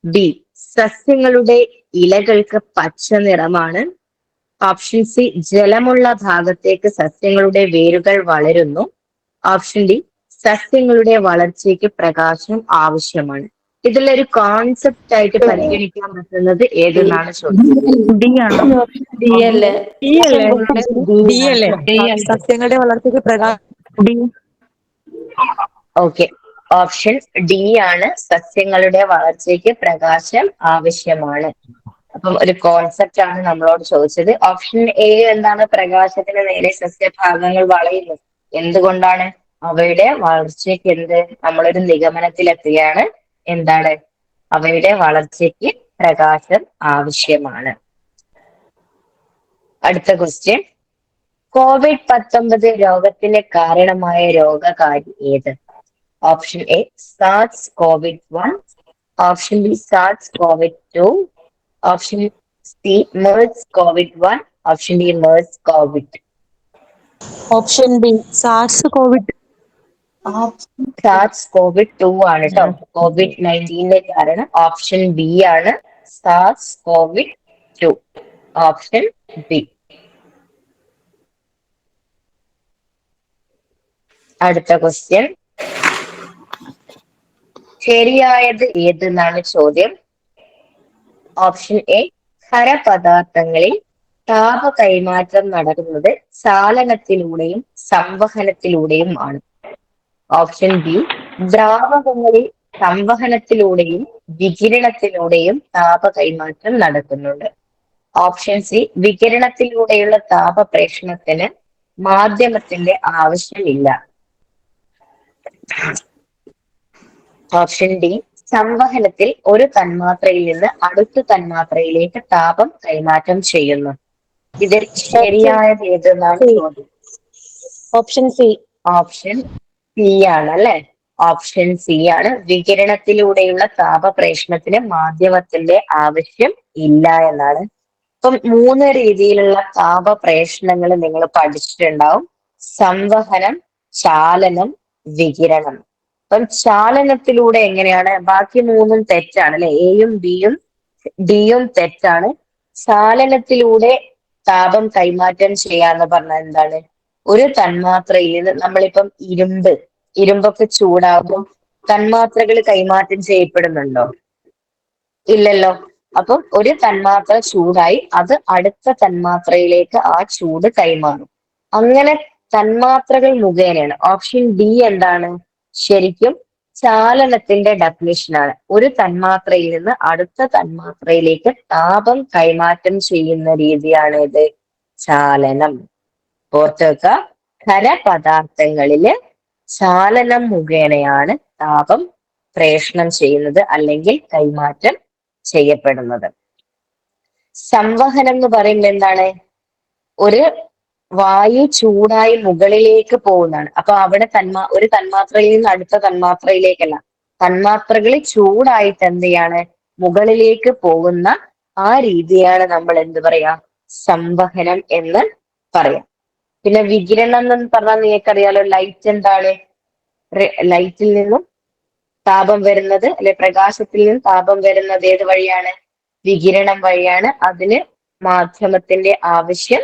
ബി സസ്യങ്ങളുടെ ഇലകൾക്ക് പച്ച നിറമാണ്, ഓപ്ഷൻ സി ജലമുള്ള ഭാഗത്തേക്ക് സസ്യങ്ങളുടെ വേരുകൾ വളരുന്നു, ഓപ്ഷൻ ഡി സസ്യങ്ങളുടെ വളർച്ചയ്ക്ക് പ്രകാശം ആവശ്യമാണ്. ഇതിലൊരു കോൺസെപ്റ്റ് ആയിട്ട് പരിഗണിക്കാൻ പറ്റുന്നത് ഏതെന്നാണ് ചോദിച്ചത്. സസ്യങ്ങളുടെ വളർച്ചയ്ക്ക് പ്രകാശം. ഓക്കെ, ഓപ്ഷൻ ഡി ആണ്, സസ്യങ്ങളുടെ വളർച്ചയ്ക്ക് പ്രകാശം ആവശ്യമാണ്. അപ്പം ഒരു കോൺസെപ്റ്റ് ആണ് നമ്മളോട് ചോദിച്ചത്. ഓപ്ഷൻ എ എന്താണ്? പ്രകാശത്തിന് നേരെ സസ്യഭാഗങ്ങൾ വളയുന്നു. എന്തുകൊണ്ടാണ്? അവയുടെ വളർച്ചയ്ക്ക് നമ്മളൊരു നിഗമനത്തിലെത്തുകയാണ്. എന്താണ്? അവയുടെ വളർച്ചയ്ക്ക് പ്രകാശം ആവശ്യമാണ്. അടുത്ത ക്വസ്റ്റ്യൻ, COVID-19 രോഗത്തിന് കാരണമായ രോഗകാരി ഏത്? ഓപ്ഷൻ എ സാർസ് കോവിഡ്-1, option B SARS COVID two, option C MERS കോവിഡ്-1, option D MERS COVID. Option B SARS COVID. SARS COVID two ആണ് കേട്ടോ COVID-19 കാരണം. ഓപ്ഷൻ ബി ആണ് സാർസ് കോവിഡ്-2. Option B. അടുത്ത ക്വസ്റ്റ്യൻ, ശരിയായത് ഏതെന്നാണ് ചോദ്യം. ഓപ്ഷൻ എ ഖരപദാർത്ഥങ്ങളിൽ താപ കൈമാറ്റം നടക്കുന്നത് ചാലനത്തിലൂടെയും സംവഹനത്തിലൂടെയും ആണ്. ഓപ്ഷൻ ബി ദ്രാവകങ്ങളിൽ സംവഹനത്തിലൂടെയും വികിരണത്തിലൂടെയും താപ കൈമാറ്റം നടക്കുന്നുണ്ട്. ഓപ്ഷൻ സി വികിരണത്തിലൂടെയുള്ള താപ പ്രേഷണത്തിന് മാധ്യമത്തിന്റെ ആവശ്യമില്ല. ഓപ്ഷൻ ഡി സംവഹനത്തിൽ ഒരു തന്മാത്രയിൽ നിന്ന് അടുത്ത തന്മാത്രയിലേക്ക് താപം കൈമാറ്റം ചെയ്യുന്നു. ഇതിൽ ശരിയായത് ഏതെന്നാണ് ചോദ്യം. Option C. ഓപ്ഷൻ സി ആണ് അല്ലെ. ഓപ്ഷൻ സി ആണ്. വികിരണത്തിലൂടെയുള്ള താപ പ്രേഷണത്തിന് മാധ്യമത്തിന്റെ ആവശ്യം ഇല്ല എന്നാണ്. ഇപ്പം 3 രീതിയിലുള്ള താപ പ്രേഷണങ്ങൾ നിങ്ങൾ പഠിച്ചിട്ടുണ്ടാവും. സംവഹനം, ചാലനം, വികിരണം. അപ്പം ചാലനത്തിലൂടെ എങ്ങനെയാണ്? ബാക്കി 3ഉം തെറ്റാണ് അല്ലെ. എയും ബിയും ഡിയും തെറ്റാണ്. ചാലനത്തിലൂടെ താപം കൈമാറ്റം ചെയ്യാന്ന് പറഞ്ഞാൽ എന്താണ്? ഒരു തന്മാത്രയിൽ നിന്ന് നമ്മളിപ്പം ഇരുമ്പൊക്കെ ചൂടാകുമ്പോൾ തന്മാത്രകൾ കൈമാറ്റം ചെയ്യപ്പെടുന്നുണ്ടോ? ഇല്ലല്ലോ. അപ്പം ഒരു തന്മാത്ര ചൂടായി അത് അടുത്ത തന്മാത്രയിലേക്ക് ആ ചൂട് കൈമാറും. അങ്ങനെ തന്മാത്രകൾ മുഖേനയാണ്. ഓപ്ഷൻ ഡി എന്താണ്? ശരിക്കും ചാലനത്തിന്റെ ഡെഫിനിഷൻ ആണ്. ഒരു തന്മാത്രയിൽ നിന്ന് അടുത്ത തന്മാത്രയിലേക്ക് താപം കൈമാറ്റം ചെയ്യുന്ന രീതിയാണ് ഇത് ചാലനം. ഓർത്ത് വെക്കുക, ഖരപദാർത്ഥങ്ങളില് ചാലനം മുഖേനയാണ് താപം പ്രേഷണം ചെയ്യുന്നത് അല്ലെങ്കിൽ കൈമാറ്റം ചെയ്യപ്പെടുന്നത്. സംവഹനം എന്ന് പറയുമ്പോൾ എന്താണ്? ഒരു വായു ചൂടായി മുകളിലേക്ക് പോകുന്നതാണ്. അപ്പൊ അവിടെ ഒരു തന്മാത്രയിൽ നിന്ന് അടുത്ത തന്മാത്രയിലേക്കല്ല, തന്മാത്രകൾ ചൂടായിട്ട് എന്ത് ചെയ്യാണ്? മുകളിലേക്ക് പോകുന്ന ആ രീതിയാണ് നമ്മൾ എന്ത് പറയാ? സംവഹനം എന്ന് പറയാം. പിന്നെ വികിരണം എന്ന് പറഞ്ഞാൽ നിങ്ങൾക്കറിയാലോ, ലൈറ്റ് എന്താണ്? ലൈറ്റിൽ നിന്നും താപം വരുന്നത് അല്ലെ, പ്രകാശത്തിൽ നിന്നും താപം വരുന്നത് ഏത് വഴിയാണ്? വികിരണം വഴിയാണ്. അതിന് മാധ്യമത്തിന്റെ ആവശ്യം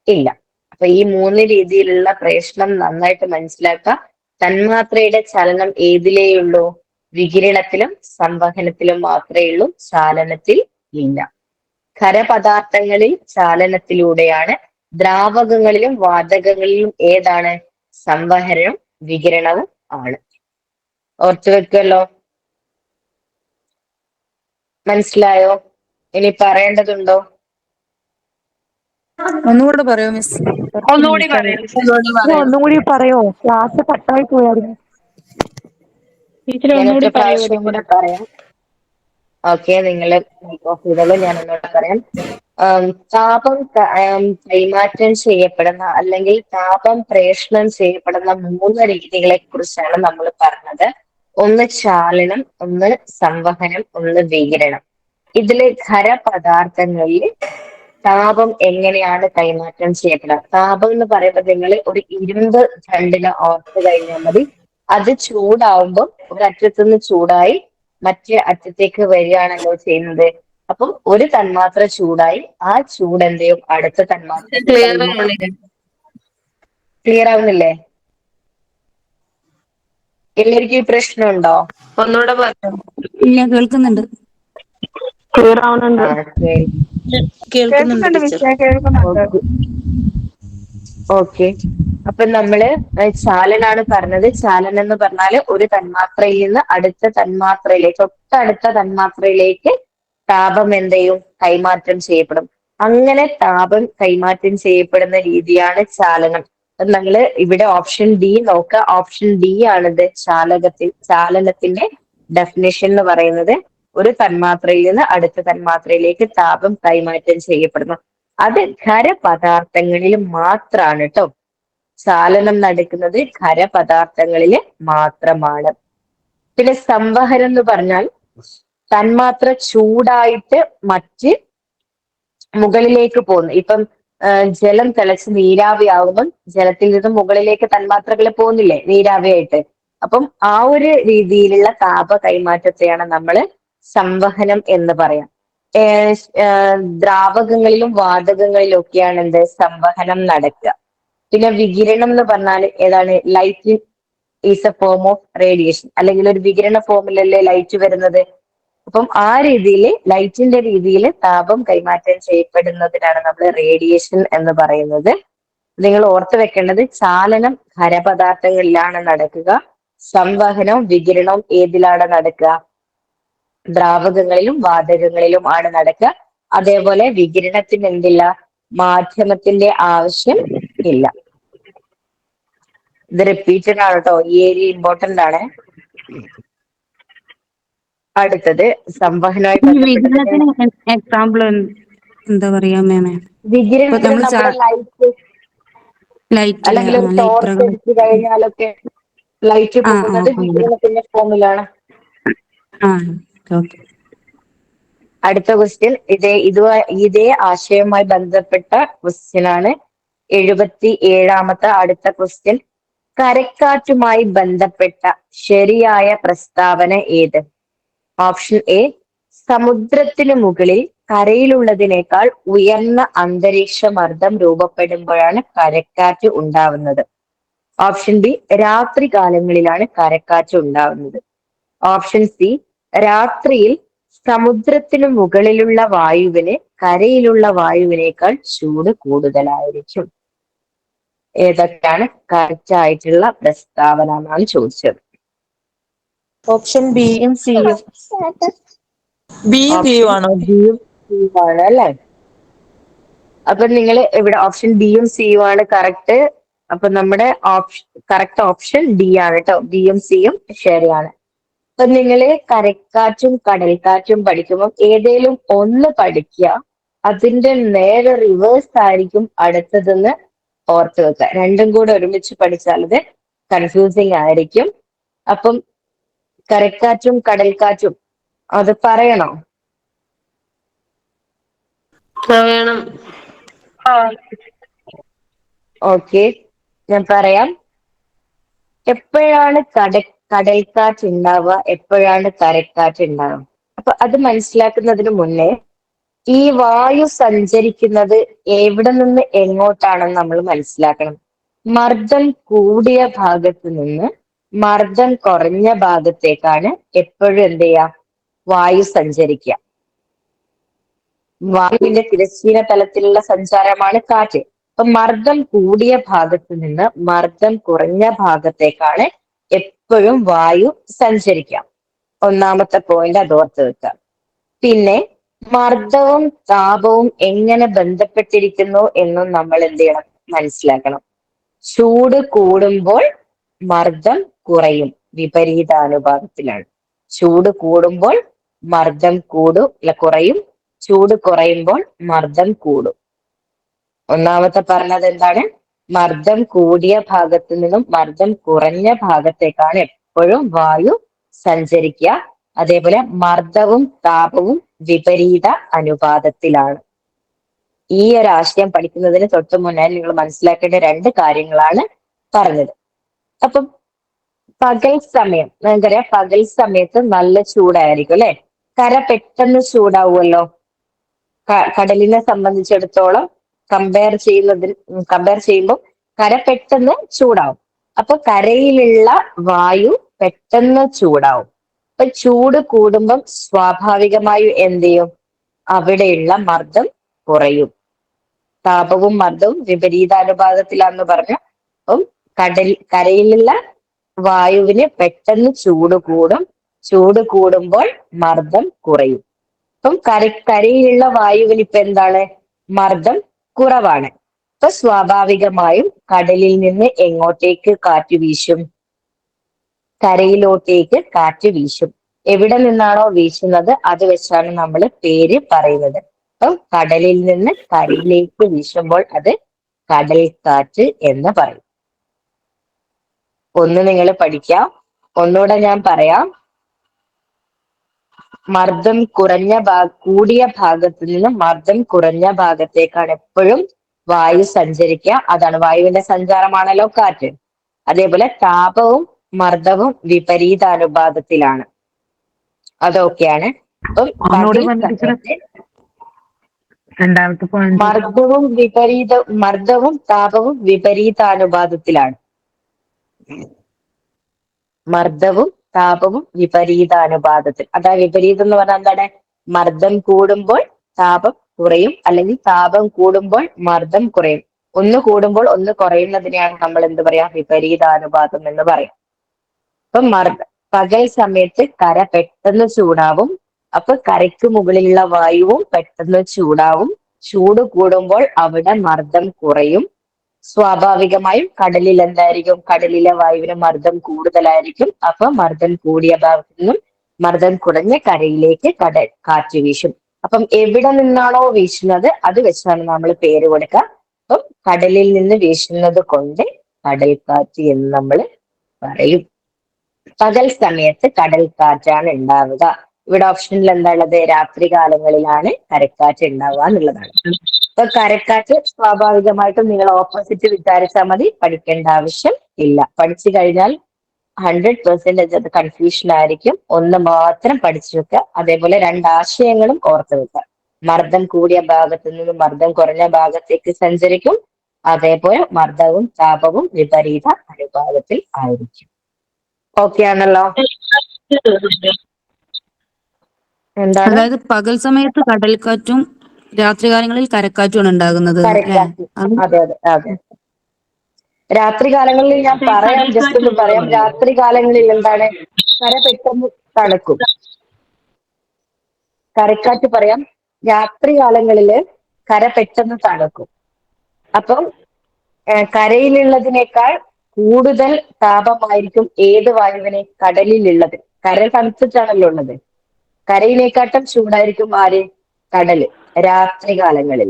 ഇല്ല. അപ്പൊ ഈ 3 രീതിയിലുള്ള പ്രേഷണം നന്നായിട്ട് മനസ്സിലാക്കുക. തന്മാത്രയുടെ ചലനം ഏതിലേയുള്ളൂ? വികിരണത്തിലും സംവഹനത്തിലും മാത്രമേ ഉള്ളൂ, ചാലനത്തിൽ ഇല്ല. ഖരപദാർത്ഥങ്ങളിൽ ചാലനത്തിലൂടെയാണ്. ദ്രാവകങ്ങളിലും വാതകങ്ങളിലും ഏതാണ്? സംവഹനവും വികിരണവും ആണ്. ഓർത്തു വെക്കുമല്ലോ. മനസ്സിലായോ? ഇനി പറയേണ്ടതുണ്ടോ? ഒന്നുകൂടെ പറയോ മിസ്? ഒന്നുകൂടി പറയാം. ഒന്നും കൂടി പറയോ? ക്ലാസ് കട്ടായി പോയായിരുന്നു. ടീച്ചർ ഞാനൊറ്റ ഒന്നുകൂടി പറയൂ പ്രാവശ്യം കൂടെ പറയാം. ഓക്കെ, നിങ്ങൾ ഞാൻ ഒന്നുകൂടെ പറയാം. താപം കൈമാറ്റം ചെയ്യപ്പെടുന്ന അല്ലെങ്കിൽ താപം പ്രേഷണം ചെയ്യപ്പെടുന്ന 3 രീതികളെ കുറിച്ചാണ് നമ്മൾ പറഞ്ഞത്. ഒന്ന് ചാലനം, ഒന്ന് സംവഹനം, ഒന്ന് വികിരണം. ഇതില് ഖരപദാർത്ഥങ്ങളിൽ താപം എങ്ങനെയാണ് കൈമാറ്റം ചെയ്യപ്പെടുക? താപം എന്ന് പറയുമ്പോൾ നിങ്ങൾ ഒരു ഇരുമ്പ് ഖണ്ഡിക ഓർത്ത് കഴിഞ്ഞാൽ മതി. അത് ചൂടാവുമ്പോൾ ഒരറ്റത്തുനിന്ന് ചൂടായി മറ്റേ അറ്റത്തേക്ക് വരികയാണല്ലോ ചെയ്യുന്നത്. അപ്പം ഒരു തന്മാത്ര ചൂടായി ആ ചൂട് എന്ത് ചെയ്യും? അടുത്ത തന്മാത്ര. ക്ലിയർ ആവുന്നില്ലേ? എല്ലാവർക്കും ഈ പ്രശ്നമുണ്ടോ? ഒന്നുകൂടെ പറയാം. ഇല്ല, കേൾക്കുന്നുണ്ട്. ക്ലിയർ ആവുന്നുണ്ട്. കേൾക്കുന്നുണ്ട് ടീച്ചർ. ഓക്കെ. അപ്പൊ നമ്മള് ചാലനാണ് പറഞ്ഞത്. ചാലനം എന്ന് പറഞ്ഞാല് ഒരു തന്മാത്രയിൽ നിന്ന് അടുത്ത തന്മാത്രയിലേക്ക്, തൊട്ടടുത്ത തന്മാത്രയിലേക്ക് താപം എന്ത് ചെയ്യും? കൈമാറ്റം ചെയ്യപ്പെടും. അങ്ങനെ താപം കൈമാറ്റം ചെയ്യപ്പെടുന്ന രീതിയാണ് ചാലനം. നിങ്ങള് ഇവിടെ ഓപ്ഷൻ ഡി നോക്കുക. ഓപ്ഷൻ ഡി ആണിത് ചാലനത്തിന്റെ ഡെഫിനിഷൻ എന്ന് പറയുന്നത്. ഒരു തന്മാത്രയിൽ നിന്ന് അടുത്ത തന്മാത്രയിലേക്ക് താപം കൈമാറ്റം ചെയ്യപ്പെടുന്നു. അത് ഖരപദാർത്ഥങ്ങളിൽ മാത്രമാണ് കേട്ടോ. ചാലനം നടക്കുന്നത് ഖരപദാർത്ഥങ്ങളിൽ മാത്രമാണ്. പിന്നെ സംവഹനം എന്ന് പറഞ്ഞാൽ തന്മാത്ര ചൂടായിട്ട് മറ്റ് മുകളിലേക്ക് പോകുന്നു. ഇപ്പം ജലം തിളച്ച് നീരാവിയാവുമ്പം ജലത്തിൽ നിന്ന് മുകളിലേക്ക് തന്മാത്രകൾ പോകുന്നില്ലേ നീരാവിയായിട്ട്. അപ്പം ആ ഒരു രീതിയിലുള്ള താപ കൈമാറ്റത്തെയാണ് നമ്മൾ സംവഹനം എന്ന് പറയാം. ദ്രാവകങ്ങളിലും വാതകങ്ങളിലും ഒക്കെയാണ് എന്ത് സംവഹനം നടക്കുക. പിന്നെ വികിരണം എന്ന് പറഞ്ഞാൽ ഏതാണ്? Light is A form of radiation, അല്ലെങ്കിൽ ഒരു വികിരണ ഫോമിലല്ലേ ലൈറ്റ് വരുന്നത്. അപ്പം ആ രീതിയിൽ ലൈറ്റിന്റെ രീതിയിൽ താപം കൈമാറ്റം ചെയ്യപ്പെടുന്നതിനാണ് നമ്മൾ റേഡിയേഷൻ എന്ന് പറയുന്നത്. നിങ്ങൾ ഓർത്ത് വെക്കേണ്ടത് ചാലനം ഖരപദാർത്ഥങ്ങളിലാണ് നടക്കുക, സംവഹനവും വികിരണവും ഏതിലാണ് നടക്കുക? ദ്രാവകങ്ങളിലും വാതകങ്ങളിലും ആണ് നടക്കുക. അതേപോലെ വികിരണത്തിന് എന്തില്ല? മാധ്യമത്തിന്റെ ആവശ്യം ഇല്ല. ഇത് റിപ്പീറ്റഡ് ആണ് കേട്ടോ, ഈ ഏരിയ ഇമ്പോർട്ടന്റ് ആണ്. അടുത്തത് സംവഹനവുമായി ബന്ധപ്പെട്ട് എക്സാമ്പിൾ എന്താ പറയാ മേമേ? വികിരണത്തിന് നമ്മുടെ ലൈറ്റ് അല്ലെങ്കിൽ ഒരു ടോർച്ച് അടിച്ചു കഴിഞ്ഞാലൊക്കെ ലൈറ്റ് പോകുന്നത് വികിരണത്തിന്റെ ഫോമിലാണ്. അടുത്ത ക്വസ്റ്റ്യൻ ഇതേ ആശയവുമായി ബന്ധപ്പെട്ട ക്വസ്റ്റ്യൻ ആണ്. 77ാമത്തെ അടുത്ത ക്വസ്റ്റ്യൻ. കരക്കാറ്റുമായി ബന്ധപ്പെട്ട ശരിയായ പ്രസ്താവന ഏത്? ഓപ്ഷൻ എ, സമുദ്രത്തിനു മുകളിൽ കരയിലുള്ളതിനേക്കാൾ ഉയർന്ന അന്തരീക്ഷ മർദ്ദം രൂപപ്പെടുമ്പോഴാണ് കരക്കാറ്റ് ഉണ്ടാവുന്നത്. ഓപ്ഷൻ ബി, രാത്രി കാലങ്ങളിലാണ് കരക്കാറ്റ് ഉണ്ടാവുന്നത്. ഓപ്ഷൻ സി, രാത്രിയിൽ സമുദ്രത്തിനു മുകളിലുള്ള വായുവിന് കരയിലുള്ള വായുവിനേക്കാൾ ചൂട് കൂടുതലായിരിക്കും. ഏതൊക്കെയാണ് കറക്റ്റ് ആയിട്ടുള്ള പ്രസ്താവന എന്നാണ് ചോദിച്ചത്. ഓപ്ഷൻ ബിയും സിയും. ബിയും സിയും ആണോ? ബിയും സിയും ആണ് അല്ലെ? അപ്പൊ നിങ്ങൾ ഇവിടെ ഓപ്ഷൻ ബിയും സിയും ആണ് കറക്റ്റ്. അപ്പൊ നമ്മുടെ കറക്റ്റ് ഓപ്ഷൻ ഡി ആണ് കേട്ടോ. ബിയും സിയും ശരിയാണ്. അപ്പൊ നിങ്ങള് കരക്കാറ്റും കടൽക്കാറ്റും പഠിക്കുമ്പോൾ ഏതേലും ഒന്ന് പഠിക്കുക, അതിന്റെ നേരെ റിവേഴ്സ് ആയിരിക്കും അടുത്തതെന്ന് ഓർത്ത് വെക്കുക. രണ്ടും കൂടെ ഒരുമിച്ച് പഠിച്ചാൽ അത് കൺഫ്യൂസിങ് ആയിരിക്കും. അപ്പം കരക്കാറ്റും കടൽക്കാറ്റും അത് പറയണോ? വേണം. ഓക്കെ, ഞാൻ പറയാം. എപ്പോഴാണ് കടൽക്കാറ്റ് ഉണ്ടാവുക, എപ്പോഴാണ് കരക്കാറ്റ് ഉണ്ടാവുക? അപ്പൊ അത് മനസ്സിലാക്കുന്നതിന് മുന്നേ ഈ വായു സഞ്ചരിക്കുന്നത് എവിടെ നിന്ന് എങ്ങോട്ടാണെന്ന് നമ്മൾ മനസ്സിലാക്കണം. മർദ്ദം കൂടിയ ഭാഗത്ത് നിന്ന് മർദ്ദം കുറഞ്ഞ ഭാഗത്തേക്കാണ് എപ്പോഴും എന്ത് ചെയ്യുക? വായു സഞ്ചരിക്കുക. വായുവിന്റെ തിരശ്ചീന തലത്തിലുള്ള സഞ്ചാരമാണ് കാറ്റ്. അപ്പൊ മർദ്ദം കൂടിയ ഭാഗത്ത് നിന്ന് മർദ്ദം കുറഞ്ഞ ഭാഗത്തേക്കാണ് എപ്പോഴും വായു സഞ്ചരിക്കുക. ഒന്നാമത്തെ പോയിന്റ് അത് ഓർത്ത് വെക്കുക. പിന്നെ മർദ്ദവും താപവും എങ്ങനെ ബന്ധപ്പെട്ടിരിക്കുന്നു എന്നും നമ്മൾ എന്ത് ചെയ്യണം? മനസ്സിലാക്കണം. ചൂട് കൂടുമ്പോൾ മർദ്ദം കുറയും, വിപരീതാനുപാതത്തിലാണ്. ചൂട് കൂടുമ്പോൾ മർദ്ദം കുറയും, ചൂട് കുറയുമ്പോൾ മർദ്ദം കൂടും. ഒന്നാമത്തെ പറഞ്ഞത് എന്താണ്? മർദ്ദം കൂടിയ ഭാഗത്ത് നിന്നും മർദ്ദം കുറഞ്ഞ ഭാഗത്തേക്കാണ് എപ്പോഴും വായു സഞ്ചരിക്കുക. അതേപോലെ മർദ്ദവും താപവും വിപരീത അനുപാതത്തിലാണ്. ഈ ഒരു ആശയം പഠിക്കുന്നതിന് തൊട്ട് മുന്നേ നിങ്ങൾ മനസ്സിലാക്കേണ്ട രണ്ട് കാര്യങ്ങളാണ് പറഞ്ഞത്. അപ്പം പകൽ സമയം, നമുക്കറിയാം പകൽ സമയത്ത് നല്ല ചൂടായിരിക്കും അല്ലെ? കര പെട്ടെന്ന് ചൂടാവുമല്ലോ. കടലിനെ സംബന്ധിച്ചിടത്തോളം കമ്പയർ ചെയ്യുമ്പോൾ കര പെട്ടെന്ന് ചൂടാവും. അപ്പൊ കരയിലുള്ള വായു പെട്ടെന്ന് ചൂടാവും. അപ്പൊ ചൂട് കൂടുമ്പം സ്വാഭാവികമായും എന്ത് ചെയ്യും? അവിടെയുള്ള മർദ്ദം കുറയും. താപവും മർദ്ദവും വിപരീതാനുപാതത്തിലാന്ന് പറഞ്ഞു. അപ്പം കരയിലുള്ള വായുവിന് പെട്ടെന്ന് ചൂട് കൂടും. ചൂട് കൂടുമ്പോൾ മർദ്ദം കുറയും. അപ്പം കരയിലുള്ള വായുവിന് ഇപ്പൊ എന്താണ്, മർദ്ദം കുറവാണ്. അപ്പൊ സ്വാഭാവികമായും കടലിൽ നിന്ന് എങ്ങോട്ടേക്ക് കാറ്റ് വീശും? കരയിലോട്ടേക്ക് കാറ്റ് വീശും. എവിടെ നിന്നാണോ വീശുന്നത് അത് വെച്ചാണ് നമ്മൾ പേര് പറയുന്നത്. അപ്പം കടലിൽ നിന്ന് കരയിലേക്ക് വീശുമ്പോൾ അത് കടൽ കാറ്റ് എന്ന് പറയും. ഒന്ന് നിങ്ങൾ പഠിക്കാം, ഒന്നുകൂടെ ഞാൻ പറയാം. മർദ്ദം കൂടിയ ഭാഗത്ത് നിന്ന് മർദ്ദം കുറഞ്ഞ ഭാഗത്തേക്കാണ് എപ്പോഴും വായു സഞ്ചരിക്കുക. അതാണ് വായുവിന്റെ സഞ്ചാരമാണല്ലോ കാറ്റ്. അതേപോലെ താപവും മർദ്ദവും വിപരീതാനുപാതത്തിലാണ്. അതൊക്കെയാണ്. അപ്പം ഒന്നുകൂടി പറഞ്ഞേ ടീച്ചറെ. രണ്ടാമത്തെ പോയിന്റ്. മർദ്ദവും താപവും വിപരീതാനുപാതത്തിലാണ്. മർദ്ദവും താപവും വിപരീതാനുപാതത്തിൽ. അതാ വിപരീതം എന്ന് പറഞ്ഞാൽ എന്താണ്? മർദ്ദം കൂടുമ്പോൾ താപം കുറയും, അല്ലെങ്കിൽ താപം കൂടുമ്പോൾ മർദ്ദം കുറയും. ഒന്ന് കൂടുമ്പോൾ ഒന്ന് കുറയുന്നതിനെയാണ് നമ്മൾ എന്ത് പറയാ? വിപരീതാനുപാതം എന്ന് പറയാം. അപ്പൊ പകൽ സമയത്ത് കര പെട്ടെന്ന് ചൂടാവും. അപ്പൊ കരയ്ക്ക് മുകളിലുള്ള വായുവും പെട്ടെന്ന് ചൂടാവും. ചൂട് കൂടുമ്പോൾ അവിടെ മർദ്ദം കുറയും. സ്വാഭാവികമായും കടലിൽ എന്തായിരിക്കും? കടലിലെ വായുവിന് മർദ്ദം കൂടുതലായിരിക്കും. അപ്പൊ മർദ്ദം കൂടിയ ഭാഗത്തു നിന്നും മർദ്ദം കുറഞ്ഞ കരയിലേക്ക് കാറ്റ് വീശും. അപ്പം എവിടെ നിന്നാണോ വീശുന്നത് അത് വെച്ചാണ് നമ്മൾ പേര് കൊടുക്കുക. അപ്പം കടലിൽ നിന്ന് വീശുന്നത് കൊണ്ട് കടൽ കാറ്റ് എന്ന് നമ്മൾ പറയും. പകൽ സമയത്ത് കടൽ കാറ്റാണ് ഉണ്ടാവുക. ഇവിടെ ഓപ്ഷനിൽ എന്താ ഉള്ളത്? രാത്രി കാലങ്ങളിലാണ് കരക്കാറ്റ് ഉണ്ടാവുക എന്നുള്ളതാണ്. അപ്പൊ കരക്കാറ്റ് സ്വാഭാവികമായിട്ടും നിങ്ങൾ ഓപ്പോസിറ്റ് വിചാരിച്ചാൽ മതി, പഠിക്കേണ്ട ആവശ്യം ഇല്ല. പഠിച്ചു കഴിഞ്ഞാൽ 100% അത് കൺഫ്യൂഷൻ ആയിരിക്കും. ഒന്ന് മാത്രം പഠിച്ചു വെക്കുക. അതേപോലെ രണ്ടാശയങ്ങളും ഓർത്ത് വെക്കുക. മർദ്ദം കൂടിയ ഭാഗത്തു നിന്ന് മർദ്ദം കുറഞ്ഞ ഭാഗത്തേക്ക് സഞ്ചരിക്കും. അതേപോലെ മർദ്ദവും താപവും വിപരീത അനുപാതത്തിൽ ആയിരിക്കും. ഓക്കെ ആണല്ലോ? എന്താണ്? അതായത് പകൽ സമയത്ത് കടൽക്കാറ്റും രാത്രികാലങ്ങളിൽ കരക്കാറ്റുമാണ് ഉണ്ടാകുന്നത് അല്ലേ? കരക്കാറ്റ്. അതെ അതെ അതെ. രാത്രി കാലങ്ങളിൽ ഞാൻ പറയാം, ജസ്റ്റ് ഒന്ന് പറയാം. രാത്രി കാലങ്ങളിൽ എന്താണ്? കര പെട്ടെന്ന് തണുക്കും. കരക്കാറ്റ് പറയാം. രാത്രി കാലങ്ങളില് കര പെട്ടെന്ന് തണുക്കും. അപ്പം കരയിലുള്ളതിനേക്കാൾ കൂടുതൽ താപമായിരിക്കും ഏത് വായുവിനെ? കടലിലുള്ളത്. കര തണുത്തിട്ടാണല്ലോ ഉള്ളത്. കരയിലേക്കാട്ടും ചൂടായിരിക്കും ആര്? കടല്. രാത്രി കാലങ്ങളിൽ.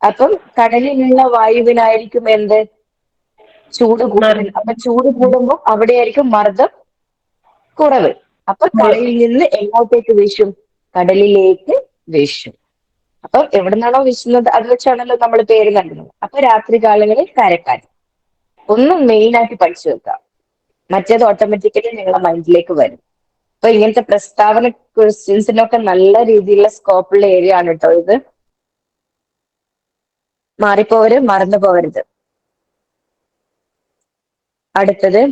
അപ്പം കടലിലുള്ള വായുവിനായിരിക്കും എന്ത്? ചൂട് കൂടുതൽ. അപ്പൊ ചൂട് കൂടുമ്പോൾ അവിടെയായിരിക്കും മർദ്ദം കുറവ്. അപ്പൊ കരയിൽ നിന്ന് എങ്ങോട്ടേക്ക് വീശും? കടലിലേക്ക് വീശും. അപ്പൊ എവിടുന്നാണോ വീശുന്നത് അത് വെച്ചാണല്ലോ നമ്മൾ പേര് നൽകുന്നത്. അപ്പൊ രാത്രി കാലങ്ങളിൽ കരക്കാറ്റ്. ഒന്ന് മെയിൻ ആയിട്ട് പഠിച്ചു വെക്കാം. മറ്റേത് ഓട്ടോമാറ്റിക്കലി നിങ്ങളുടെ മൈൻഡിലേക്ക് വരും. അപ്പൊ ഇങ്ങനത്തെ പ്രസ്താവന ക്വസ്റ്റ്യൻസിനൊക്കെ നല്ല രീതിയിലുള്ള സ്കോപ്പുള്ള ഏരിയ ആണ് കേട്ടോ ഇത്. മാറിപ്പോവരുത്, മറന്നു പോവരുത്. അടുത്തത്,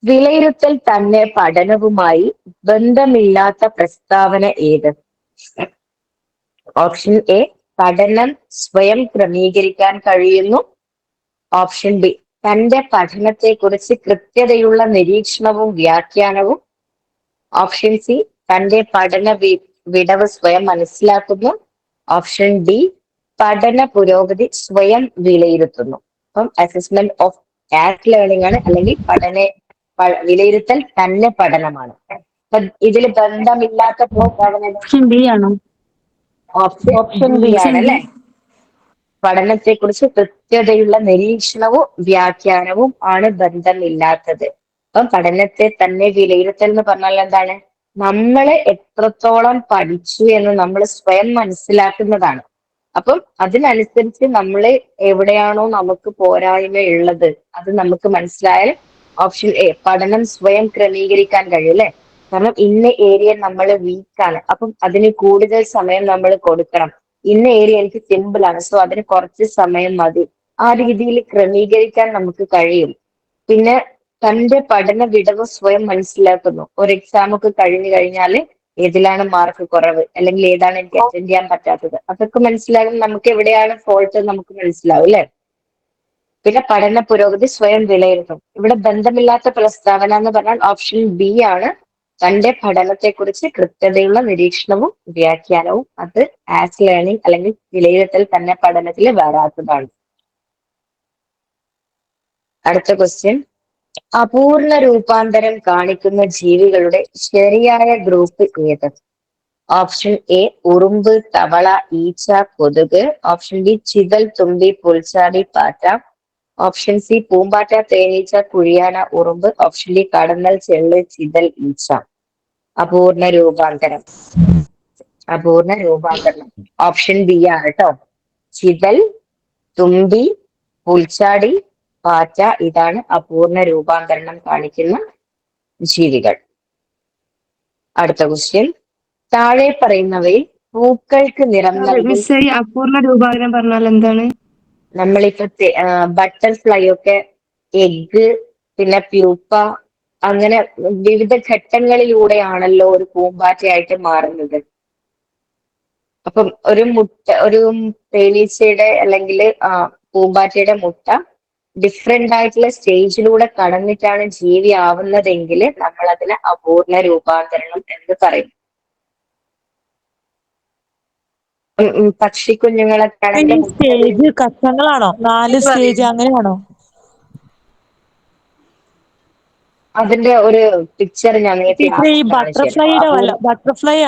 വിലയിരുത്തൽ തന്നെ പഠനവുമായി ബന്ധമില്ലാത്ത പ്രസ്താവന ഏത്? ഓപ്ഷൻ എ, പഠനം സ്വയം ക്രമീകരിക്കാൻ കഴിയുന്നു. ഓപ്ഷൻ ബി, തന്റെ പഠനത്തെക്കുറിച്ച് കൃത്യതയുള്ള നിരീക്ഷണവും വ്യാഖ്യാനവും. ഓപ്ഷൻ സി, തന്റെ പഠന വിടവ് സ്വയം മനസ്സിലാക്കുന്നു. ഓപ്ഷൻ ഡി, പഠന പുരോഗതി സ്വയം വിലയിരുത്തുന്നു. അപ്പം അസസ്മെന്റ് ഓഫ് ആക്ട് ലേണിംഗ് ആണ്, അല്ലെങ്കിൽ വിലയിരുത്തൽ തന്നെ പഠനമാണ്. അപ്പൊ ഇതിൽ ബന്ധമില്ലാത്ത ഓപ്ഷൻ ബി ആണോ? ഓപ്ഷൻ ബി ആണ് അല്ലെ? പഠനത്തെക്കുറിച്ച് കൃത്യതയുള്ള നിരീക്ഷണവും വ്യാഖ്യാനവും ആണ് ബന്ധമില്ലാത്തത്. അപ്പം പഠനത്തെ തന്നെ വിലയിരുത്തൽ എന്ന് പറഞ്ഞാൽ എന്താണ്? നമ്മള് എത്രത്തോളം പഠിച്ചു എന്ന് നമ്മൾ സ്വയം മനസ്സിലാക്കുന്നതാണ്. അപ്പം അതിനനുസരിച്ച് നമ്മൾ എവിടെയാണോ നമുക്ക് പോരായ്മ ഉള്ളത് അത് നമുക്ക് മനസ്സിലായാൽ ഓപ്ഷൻ എ, പഠനം സ്വയം ക്രമീകരിക്കാൻ കഴിയും അല്ലെ? കാരണം ഇന്ന ഏരിയ നമ്മൾ വീക്കാണ്, അപ്പം അതിന് കൂടുതൽ സമയം നമ്മൾ കൊടുക്കണം. ഇന്ന ഏരിയ എനിക്ക് സിമ്പിൾ ആണ്, സോ അതിന് കുറച്ച് സമയം മതി. ആ രീതിയിൽ ക്രമീകരിക്കാൻ നമുക്ക് കഴിയും. പിന്നെ തന്റെ പഠന വിടവ് സ്വയം മനസ്സിലാക്കുന്നു. ഒരു എക്സാം ഒക്കെ കഴിഞ്ഞു കഴിഞ്ഞാൽ ഏതിലാണ് മാർക്ക് കുറവ്, അല്ലെങ്കിൽ ഏതാണ് എനിക്ക് അറ്റൻഡ് ചെയ്യാൻ പറ്റാത്തത്, അതൊക്കെ മനസ്സിലാകും. നമുക്ക് എവിടെയാണ് ഫോൾട്ട് നമുക്ക് മനസ്സിലാവും അല്ലെ? പിന്നെ പഠന പുരോഗതി സ്വയം വിലയിരുത്തും. ഇവിടെ ബന്ധമില്ലാത്ത പ്രസ്താവന എന്ന് പറഞ്ഞാൽ ഓപ്ഷൻ ബി ആണ്. തന്റെ പഠനത്തെക്കുറിച്ച് കൃത്യതയുള്ള നിരീക്ഷണവും വ്യാഖ്യാനവും അത് ആസ് ലേണിംഗ് അല്ലെങ്കിൽ വിലയിരുത്തൽ തന്നെ പഠനത്തിൽ വരാത്തതാണ്. അടുത്ത ക്വസ്റ്റ്യൻ, അപൂർണ രൂപാന്തരം കാണിക്കുന്ന ജീവികളുടെ ശരിയായ ഗ്രൂപ്പ് ഏത്? ഓപ്ഷൻ എ ഉറുമ്പ്, തവള, ഈച്ച, കൊതുക്. ഓപ്ഷൻ ബി ചിതൽ, തുമ്പി, പുൽച്ചാടി, പാറ്റ. ഓപ്ഷൻ സി പൂമ്പാറ്റ, തേനീച്ച, കുഴിയാന, ഉറുമ്പ്. ഓപ്ഷൻ ഡി കടന്നൽ, ചെള്ള്, ചിതൽ, ഈച്ച. അപൂർണ രൂപാന്തരം. ഓപ്ഷൻ ബി ആണ് കേട്ടോ. ചിതൽ, തുമ്പി, പുൽച്ചാടി, പാറ്റ. ഇതാണ് അപൂർണ രൂപാന്തരണം കാണിക്കുന്ന ജീവികൾ. അടുത്ത ക്വസ്റ്റ്യൻ, താഴെ പറയുന്നവയിൽ പൂക്കൾക്ക് നിറം നൽകും. അപൂർണ രൂപാന്തരം പറഞ്ഞാൽ എന്താണ്? നമ്മളിപ്പോ ബട്ടർഫ്ലൈ ഒക്കെ എഗ്, പിന്നെ പ്യൂപ്പ, അങ്ങനെ വിവിധ ഘട്ടങ്ങളിലൂടെയാണല്ലോ ഒരു പൂമ്പാറ്റയായിട്ട് മാറുന്നത്. അപ്പം ഒരു തേനീച്ചയുടെ അല്ലെങ്കിൽ പൂമ്പാറ്റയുടെ മുട്ട ഡിഫറെന്റ് ആയിട്ടുള്ള സ്റ്റേജിലൂടെ കടന്നിട്ടാണ് ജീവി ആവുന്നതെങ്കിൽ നമ്മൾ അതിനെ അപൂർണ രൂപാന്തരണം എന്ന് പറയും. പക്ഷി കുഞ്ഞുങ്ങളൊക്കെ ഈ ആണെങ്കിൽ സ്റ്റേജ് ഘട്ടങ്ങളാണോ? 4 സ്റ്റേജ് അങ്ങനെയാണോ? അതിന്റെ ഒരു പിക്ചർ ഞാൻ ടീച്ചർ ഈ ബട്ടർഫ്ലൈ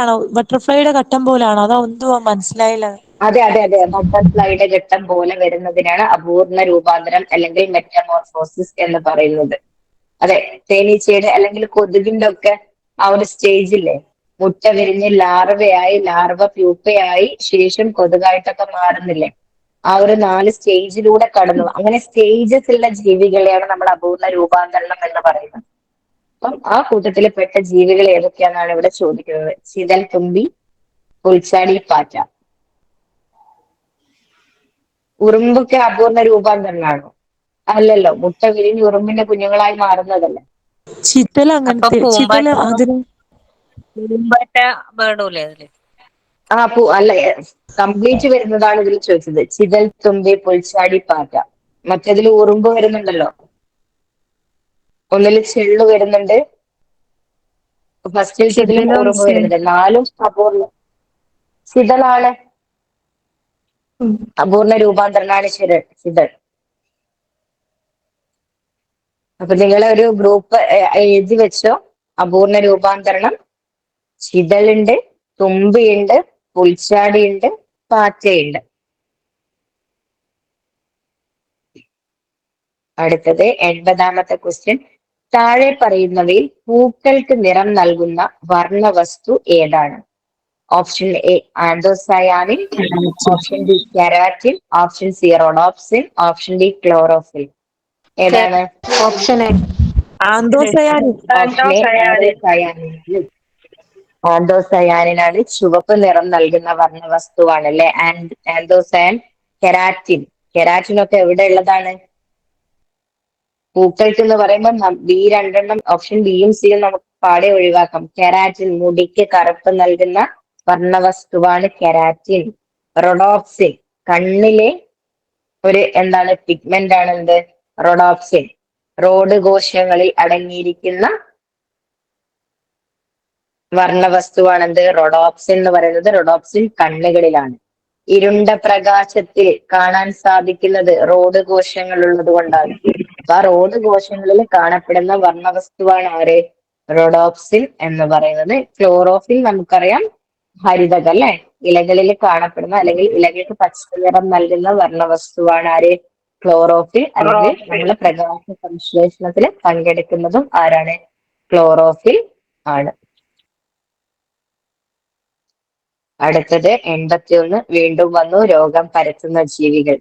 ആണോ? ബട്ടർഫ്ലൈയുടെ ഘട്ടം പോലാണോ? അതോ എന്തുവാ മനസ്സിലായില്ല. അതെ. ബട്ടർഫ്ലൈയുടെ ഘട്ടം പോലെ വരുന്നതിനാണ് അപൂർണ രൂപാന്തരം അല്ലെങ്കിൽ മെറ്റമോർഫോസിസ് എന്ന് പറയുന്നത്. അതെ, തേനീച്ചയുടെ അല്ലെങ്കിൽ കൊതുകിന്റെ ഒക്കെ ആ ഒരു സ്റ്റേജില്ലേ, മുട്ട വിരിഞ്ഞ് ലാർവ പ്യൂപ്പയായി ശേഷം കൊതുകായിട്ടൊക്കെ മാറുന്നില്ലേ, ആ ഒരു 4 സ്റ്റേജിലൂടെ കടന്നു. അങ്ങനെ സ്റ്റേജസ് ഉള്ള ജീവികളെയാണ് നമ്മൾ അപൂർണ രൂപാന്തരണം എന്ന് പറയുന്നത്. അപ്പം ആ കൂട്ടത്തിൽ പെട്ട ജീവികൾ ഏതൊക്കെയാണെന്നാണ് ഇവിടെ ചോദിക്കുന്നത്. ചിതൽ, തുമ്പി, പുൽച്ചാടി, പാറ്റ. ഉറുമ്പൊക്കെ അപൂർണ രൂപാന്തരനാണോ? അല്ലല്ലോ, മുട്ട വിരിഞ്ഞ് ഉറുമ്പിന്റെ കുഞ്ഞുങ്ങളായി മാറുന്നതല്ലേ. ചിതൽ അങ്ങനത്തെ അതിന് പൂമ്പാറ്റ ബേർഡൂല്ലേ അതില്? അല്ല, കംപ്ലീറ്റ് വരുന്നതാണ് ഇതിൽ ചോദിച്ചത്. ചിതൽ, തുമ്പി, പുൽച്ചാടി, പാറ്റ. മറ്റേതിൽ ഉറുമ്പ് വരുന്നുണ്ടല്ലോ, ഒന്നിൽ ചെള്ളു വരുന്നുണ്ട്, ഫസ്റ്റിലത്തേതിലും ഉറുമ്പ് വരുന്നുണ്ട്. 4ഉം അപൂർണ. ചിതലാണ് അപൂർണ രൂപാന്തരനാണ് ചിതൽ. അപ്പൊ നിങ്ങളെ ഒരു ഗ്രൂപ്പ് എഴുതി വെച്ചോ. അപൂർണ രൂപാന്തരണം ചിതലുണ്ട്, തുമ്പിയുണ്ട്, പുൽച്ചാടിയുണ്ട്, പാറ്റയുണ്ട്. അടുത്തത് 80ാമത്തെ ക്വസ്റ്റ്യൻ, താഴെ പറയുന്നവയിൽ പൂക്കൾക്ക് നിറം നൽകുന്ന വർണ്ണവസ്തു ഏതാണ്? Option A anthocyanin, option B keratin, option C rhodopsin, option D chlorophyll. ഏതാണ്? Option A. ആന്തോസയാനിൻ. ആൻഡോസയാനിനാണ് ചുവപ്പ് നിറം നൽകുന്ന വർണ്ണവസ്തുവാണ് അല്ലെ ആൻഡോസയാൻ. കെരാറ്റിൻ ഒക്കെ എവിടെ ഉള്ളതാണ്? പൂക്കൾക്ക് എന്ന് പറയുമ്പോൾ ബി 2 ഓപ്ഷൻ ബിയും സിയും നമുക്ക് പാടെ ഒഴിവാക്കാം. കെരാറ്റിൻ മുടിക്ക് കറുപ്പ് നൽകുന്ന വർണ്ണവസ്തുവാണ് കെരാറ്റിൻ. റൊഡോപ്സിൻ കണ്ണിലെ ഒരു പിഗ്മെന്റ് ആണ് എന്ത്? റൊഡോപ്സിൻ. റോഡ് കോശങ്ങളിൽ അടങ്ങിയിരിക്കുന്ന വർണ്ണവസ്തുവാണെന്ത്? റൊഡോപ്സിൻ എന്ന് പറയുന്നത്. റൊഡോപ്സിൻ കണ്ണുകളിലാണ്. ഇരുണ്ട പ്രകാശത്തിൽ കാണാൻ സാധിക്കുന്നത് റോഡ് കോശങ്ങൾ ഉള്ളത് കൊണ്ടാണ്. അപ്പൊ ആ റോഡ് കോശങ്ങളിൽ കാണപ്പെടുന്ന വർണ്ണവസ്തുവാണ് ആര്? റൊഡോപ്സിൻ എന്ന് പറയുന്നത്. ക്ലോറോഫിൽ നമുക്കറിയാം ഹരിതകം അല്ലെ, ഇലകളിൽ കാണപ്പെടുന്ന അല്ലെങ്കിൽ ഇലകൾക്ക് പച്ച നിറം നൽകുന്ന വർണ്ണവസ്തുവാണ് ആര്? ക്ലോറോഫിൽ. അല്ലെങ്കിൽ നമ്മൾ പ്രകാശ സംശ്ലേഷണത്തിൽ പങ്കെടുക്കുന്നതും ആരാണ്? ക്ലോറോഫിൽ ആണ്. അടുത്തത് 81, വീണ്ടും വന്നു രോഗം പരത്തുന്ന ജീവികൾ.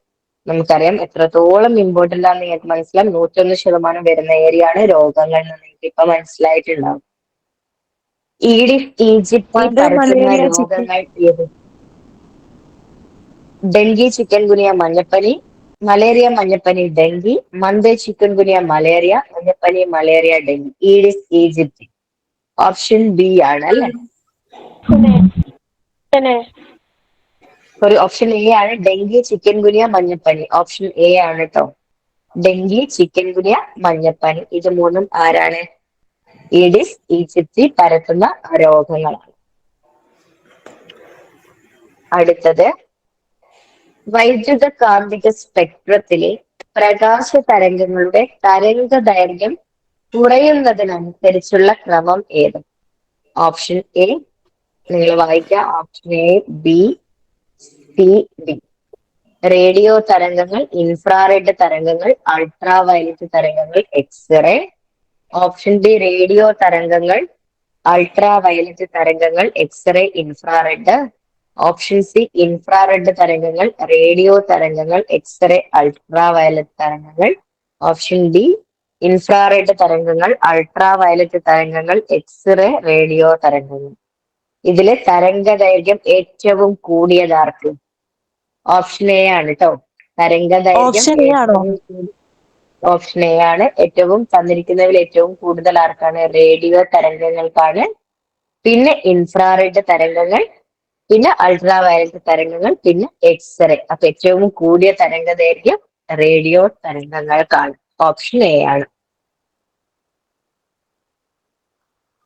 നമുക്കറിയാം എത്രത്തോളം ഇമ്പോർട്ടന്റ് ആണെന്ന് നിങ്ങൾക്ക് മനസ്സിലാവും. 101% വരുന്ന ഏരിയയാണ് രോഗങ്ങൾ എന്ന് നിങ്ങൾക്ക് ഇപ്പൊ മനസ്സിലായിട്ടുണ്ടാവും. ഈഡിസ് ഈജിപ്തിൽ പരത്തുന്ന രോഗങ്ങൾ ഏത്? ഡെങ്കി, ചിക്കൻ ഗുനിയ, മഞ്ഞപ്പനി. മലേറിയ, മഞ്ഞപ്പനി, ഡെങ്കി. മന്ത്, ചിക്കൻ ഗുനിയ, മലേറിയ. മഞ്ഞപ്പനി, malaria, dengue. Aedes aegypti. Option B ആണ് അല്ലെ. സോറി, ഓപ്ഷൻ എ ആണ്. ഡെങ്കി, ചിക്കൻ ഗുനിയ, മഞ്ഞപ്പനി. ഓപ്ഷൻ എ ആണ് കേട്ടോ. ഡെങ്കി, ചിക്കൻ ഗുനിയ, മഞ്ഞപ്പനി. ഇത് 3ഉം ആരാണ്? ഈഡിസ് ഈജിപ്തി പരത്തുന്ന രോഗങ്ങളാണ്. അടുത്തത് വൈദ്യുത കാന്തിക സ്പെക്ട്രത്തിലെ പ്രകാശ തരംഗങ്ങളുടെ തരംഗ ദൈർഘ്യം കുറയുന്നതിനനുസരിച്ചുള്ള ക്രമം ഏത്? ഓപ്ഷൻ എ നിങ്ങൾ വായിക്കുക. Option A, B, C, D. Radio തരംഗങ്ങൾ, ഇൻഫ്രാറെഡ് തരംഗങ്ങൾ, അൾട്രാ വയലറ്റ് തരംഗങ്ങൾ, എക്സ്റേ. ഓപ്ഷൻ ഡി റേഡിയോ തരംഗങ്ങൾ, അൾട്രാ വയലറ്റ് തരംഗങ്ങൾ, x-ray, infrared. Option C infrared തരംഗങ്ങൾ, റേഡിയോ തരംഗങ്ങൾ, എക്സ്റേ, അൾട്രാ വയലറ്റ് തരംഗങ്ങൾ. ഓപ്ഷൻ ഡി ഇൻഫ്രാറെഡ് തരംഗങ്ങൾ, അൾട്രാ വയലറ്റ് തരംഗങ്ങൾ, എക്സ്റേ, റേഡിയോ തരംഗങ്ങൾ. ഇതില് തരംഗ ദൈർഘ്യം ഏറ്റവും കൂടിയതാർക്ക്? ഓപ്ഷൻ എ ആണ് കേട്ടോ. തരംഗ ഓപ്ഷൻ എ ആണോ? ദൈർഘ്യം ഓപ്ഷൻ എ ആണ്. ഏറ്റവും തന്നിരിക്കുന്നതിൽ ഏറ്റവും കൂടുതൽ ആർക്കാണ്? റേഡിയോ തരംഗങ്ങൾക്കാണ്. പിന്നെ ഇൻഫ്രാറെഡ് തരംഗങ്ങൾ, പിന്നെ അൾട്രാ വയലറ്റ് തരംഗങ്ങൾ, പിന്നെ എക്സ്റേ. അപ്പൊ ഏറ്റവും കൂടിയ തരംഗ ദൈർഘ്യം റേഡിയോ തരംഗങ്ങൾക്കാണ്. ഓപ്ഷൻ എ ആണ്.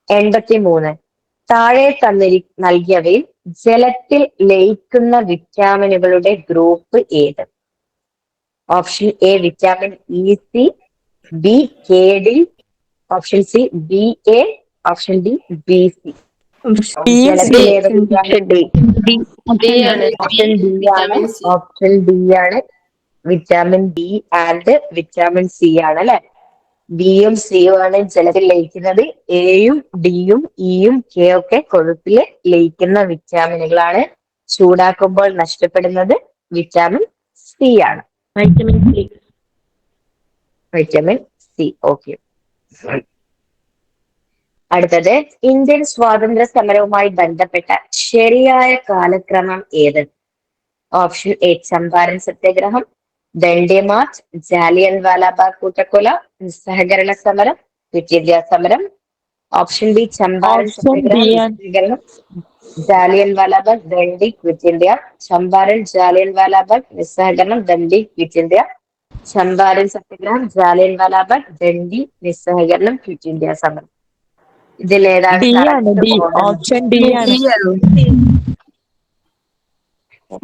83. താഴെ നൽകിയവയിൽ ജലത്തിൽ ലയിക്കുന്ന വിറ്റാമിനുകളുടെ ഗ്രൂപ്പ് ഏത്? Option A vitamin E C, B K D, option C B A, option D B C. ജലത്തിൽ ഏത് വിറ്റാമിൻ? ഓപ്ഷൻ ഡി ആണ്. ഓപ്ഷൻ ഡി ആണ് vitamin D and vitamin C ആണ് അല്ലെ. ബിയും സിയും ആണ് ജലത്തിൽ ലയിക്കുന്നത്. എയും ഡിയും ഇയും കെ ഒക്കെ കൊഴുപ്പില് ലയിക്കുന്ന വിറ്റാമിനുകളാണ്. ചൂടാക്കുമ്പോൾ നഷ്ടപ്പെടുന്നത് വിറ്റാമിൻ സി ആണ്. Vitamin C. Vitamin C. Okay. അടുത്തത് ഇന്ത്യൻ സ്വാതന്ത്ര്യ സമരവുമായി ബന്ധപ്പെട്ട ശരിയായ കാലക്രമം ഏത്? ഓപ്ഷൻ എ ചമ്പാരൻ സത്യാഗ്രഹം, ദണ്ഡി മാർച്ച്, ജാലിയൻ വാലാബാഗ് കൂട്ടക്കൊല, നിസ്സഹകരണ സമരം, ക്വിറ്റ് ഇന്ത്യ സമരം. ഓപ്ഷൻ ബി ചമ്പാരൻ സത്യാഗ്രഹം, നിസ്സഹകരണം, ജാലിയൻ വാലാബാഗ്, ദണ്ഡി, ക്വിറ്റ് ഇന്ത്യ. ചമ്പാരൻ, ജാലിയൻ വാലാബാഗ്, നിസ്സഹകരണം, ദണ്ഡി, ക്വിറ്റ് ഇന്ത്യ. ചമ്പാരൻ സത്യാഗ്രഹം, ജാലിയൻ വാലാബാഗ്, ദണ്ഡി, നിസ്സഹകരണം, ക്വിറ്റ് ഇന്ത്യ സമരം. ഇതിലേതാണ് ഡി ആണ്. Correct D. Order? Option D ആണ്.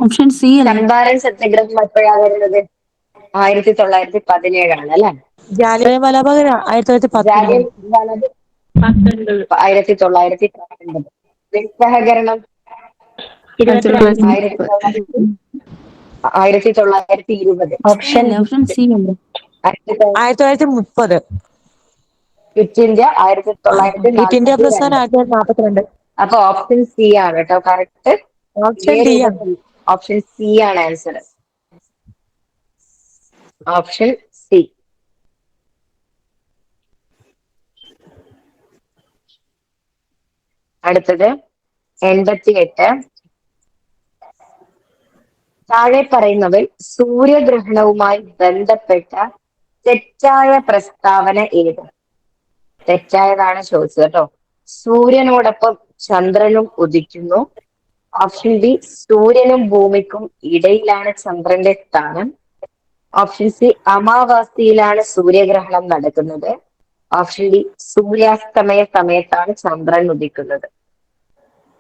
ഓപ്ഷൻ സി അല്ലേ? ചമ്പാരൻ സത്യാഗ്രഹം എപ്പോഴാണ് വരുന്നത്? 1917 അല്ലെ. ജാലിയൻ വാലാബാഗ് 1910. ജാലിയൻ വാലാബാഗ് 1912. നിസ്സഹകരണം 1920. ഓപ്ഷൻ ഓപ്ഷൻ സി അല്ലേ? 1930. ക്വിറ്റ് ഇന്ത്യ ക്വിറ്റ് ഇന്ത്യ പ്രസ്ഥാനം 1942. 1942. അപ്പൊ ഓപ്ഷൻ സി ആണ് കേട്ടോ കറക്റ്റ്. ഓപ്ഷൻ ഡി ആണ്. ഓപ്ഷൻ സി ആണ് ആൻസർ. Option C. അടുത്തത് 88. താഴെ പറയുന്നവയിൽ സൂര്യഗ്രഹണവുമായി ബന്ധപ്പെട്ട തെറ്റായ പ്രസ്താവന ഏത്? തെറ്റായതാണ് ചോദിച്ചത് കേട്ടോ. സൂര്യനോടൊപ്പം ചന്ദ്രനും ഉദിക്കുന്നു. ഓപ്ഷൻ ബി സൂര്യനും ഭൂമിക്കും ഇടയിലാണ് ചന്ദ്രന്റെ സ്ഥാനം. ഓപ്ഷൻ സി അമാവാസിയിലാണ് സൂര്യഗ്രഹണം നടക്കുന്നത്. ഓപ്ഷൻ ഡി സൂര്യാസ്തമയ സമയത്താണ് ചന്ദ്രൻ ഉദിക്കുന്നത്.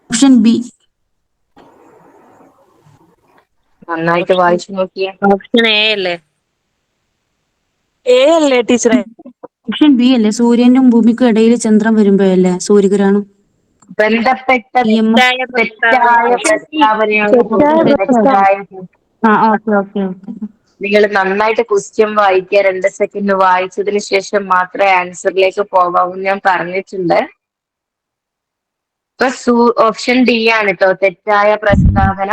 Option B. നന്നായിട്ട് വായിച്ചു നോക്കിയേ. ഓപ്ഷൻ എ അല്ലേ? എ അല്ലേ ടീച്ചറെ? ഓപ്ഷൻ ബി അല്ലേ? സൂര്യനും ഭൂമിക്കും ഇടയിൽ ചന്ദ്രൻ വരുമ്പോഴല്ലേ സൂര്യഗ്രഹണം? ബന്ധപ്പെട്ട EMF. തെറ്റായ പ്രസ്താവനയാണ്. ആ ഓക്കെ ഓക്കെ ഓക്കെ. നിങ്ങൾ നന്നായിട്ട് ക്വസ്റ്റ്യൻ വായിക്കുക. 2 സെക്കൻഡ് വായിച്ചതിന് ശേഷം മാത്രമേ ആൻസറിലേക്ക് പോകാവൂ ഞാൻ പറഞ്ഞിട്ടുണ്ട്. ഇപ്പൊ ഓപ്ഷൻ ഡി ആണ് കേട്ടോ തെറ്റായ പ്രസ്താവന.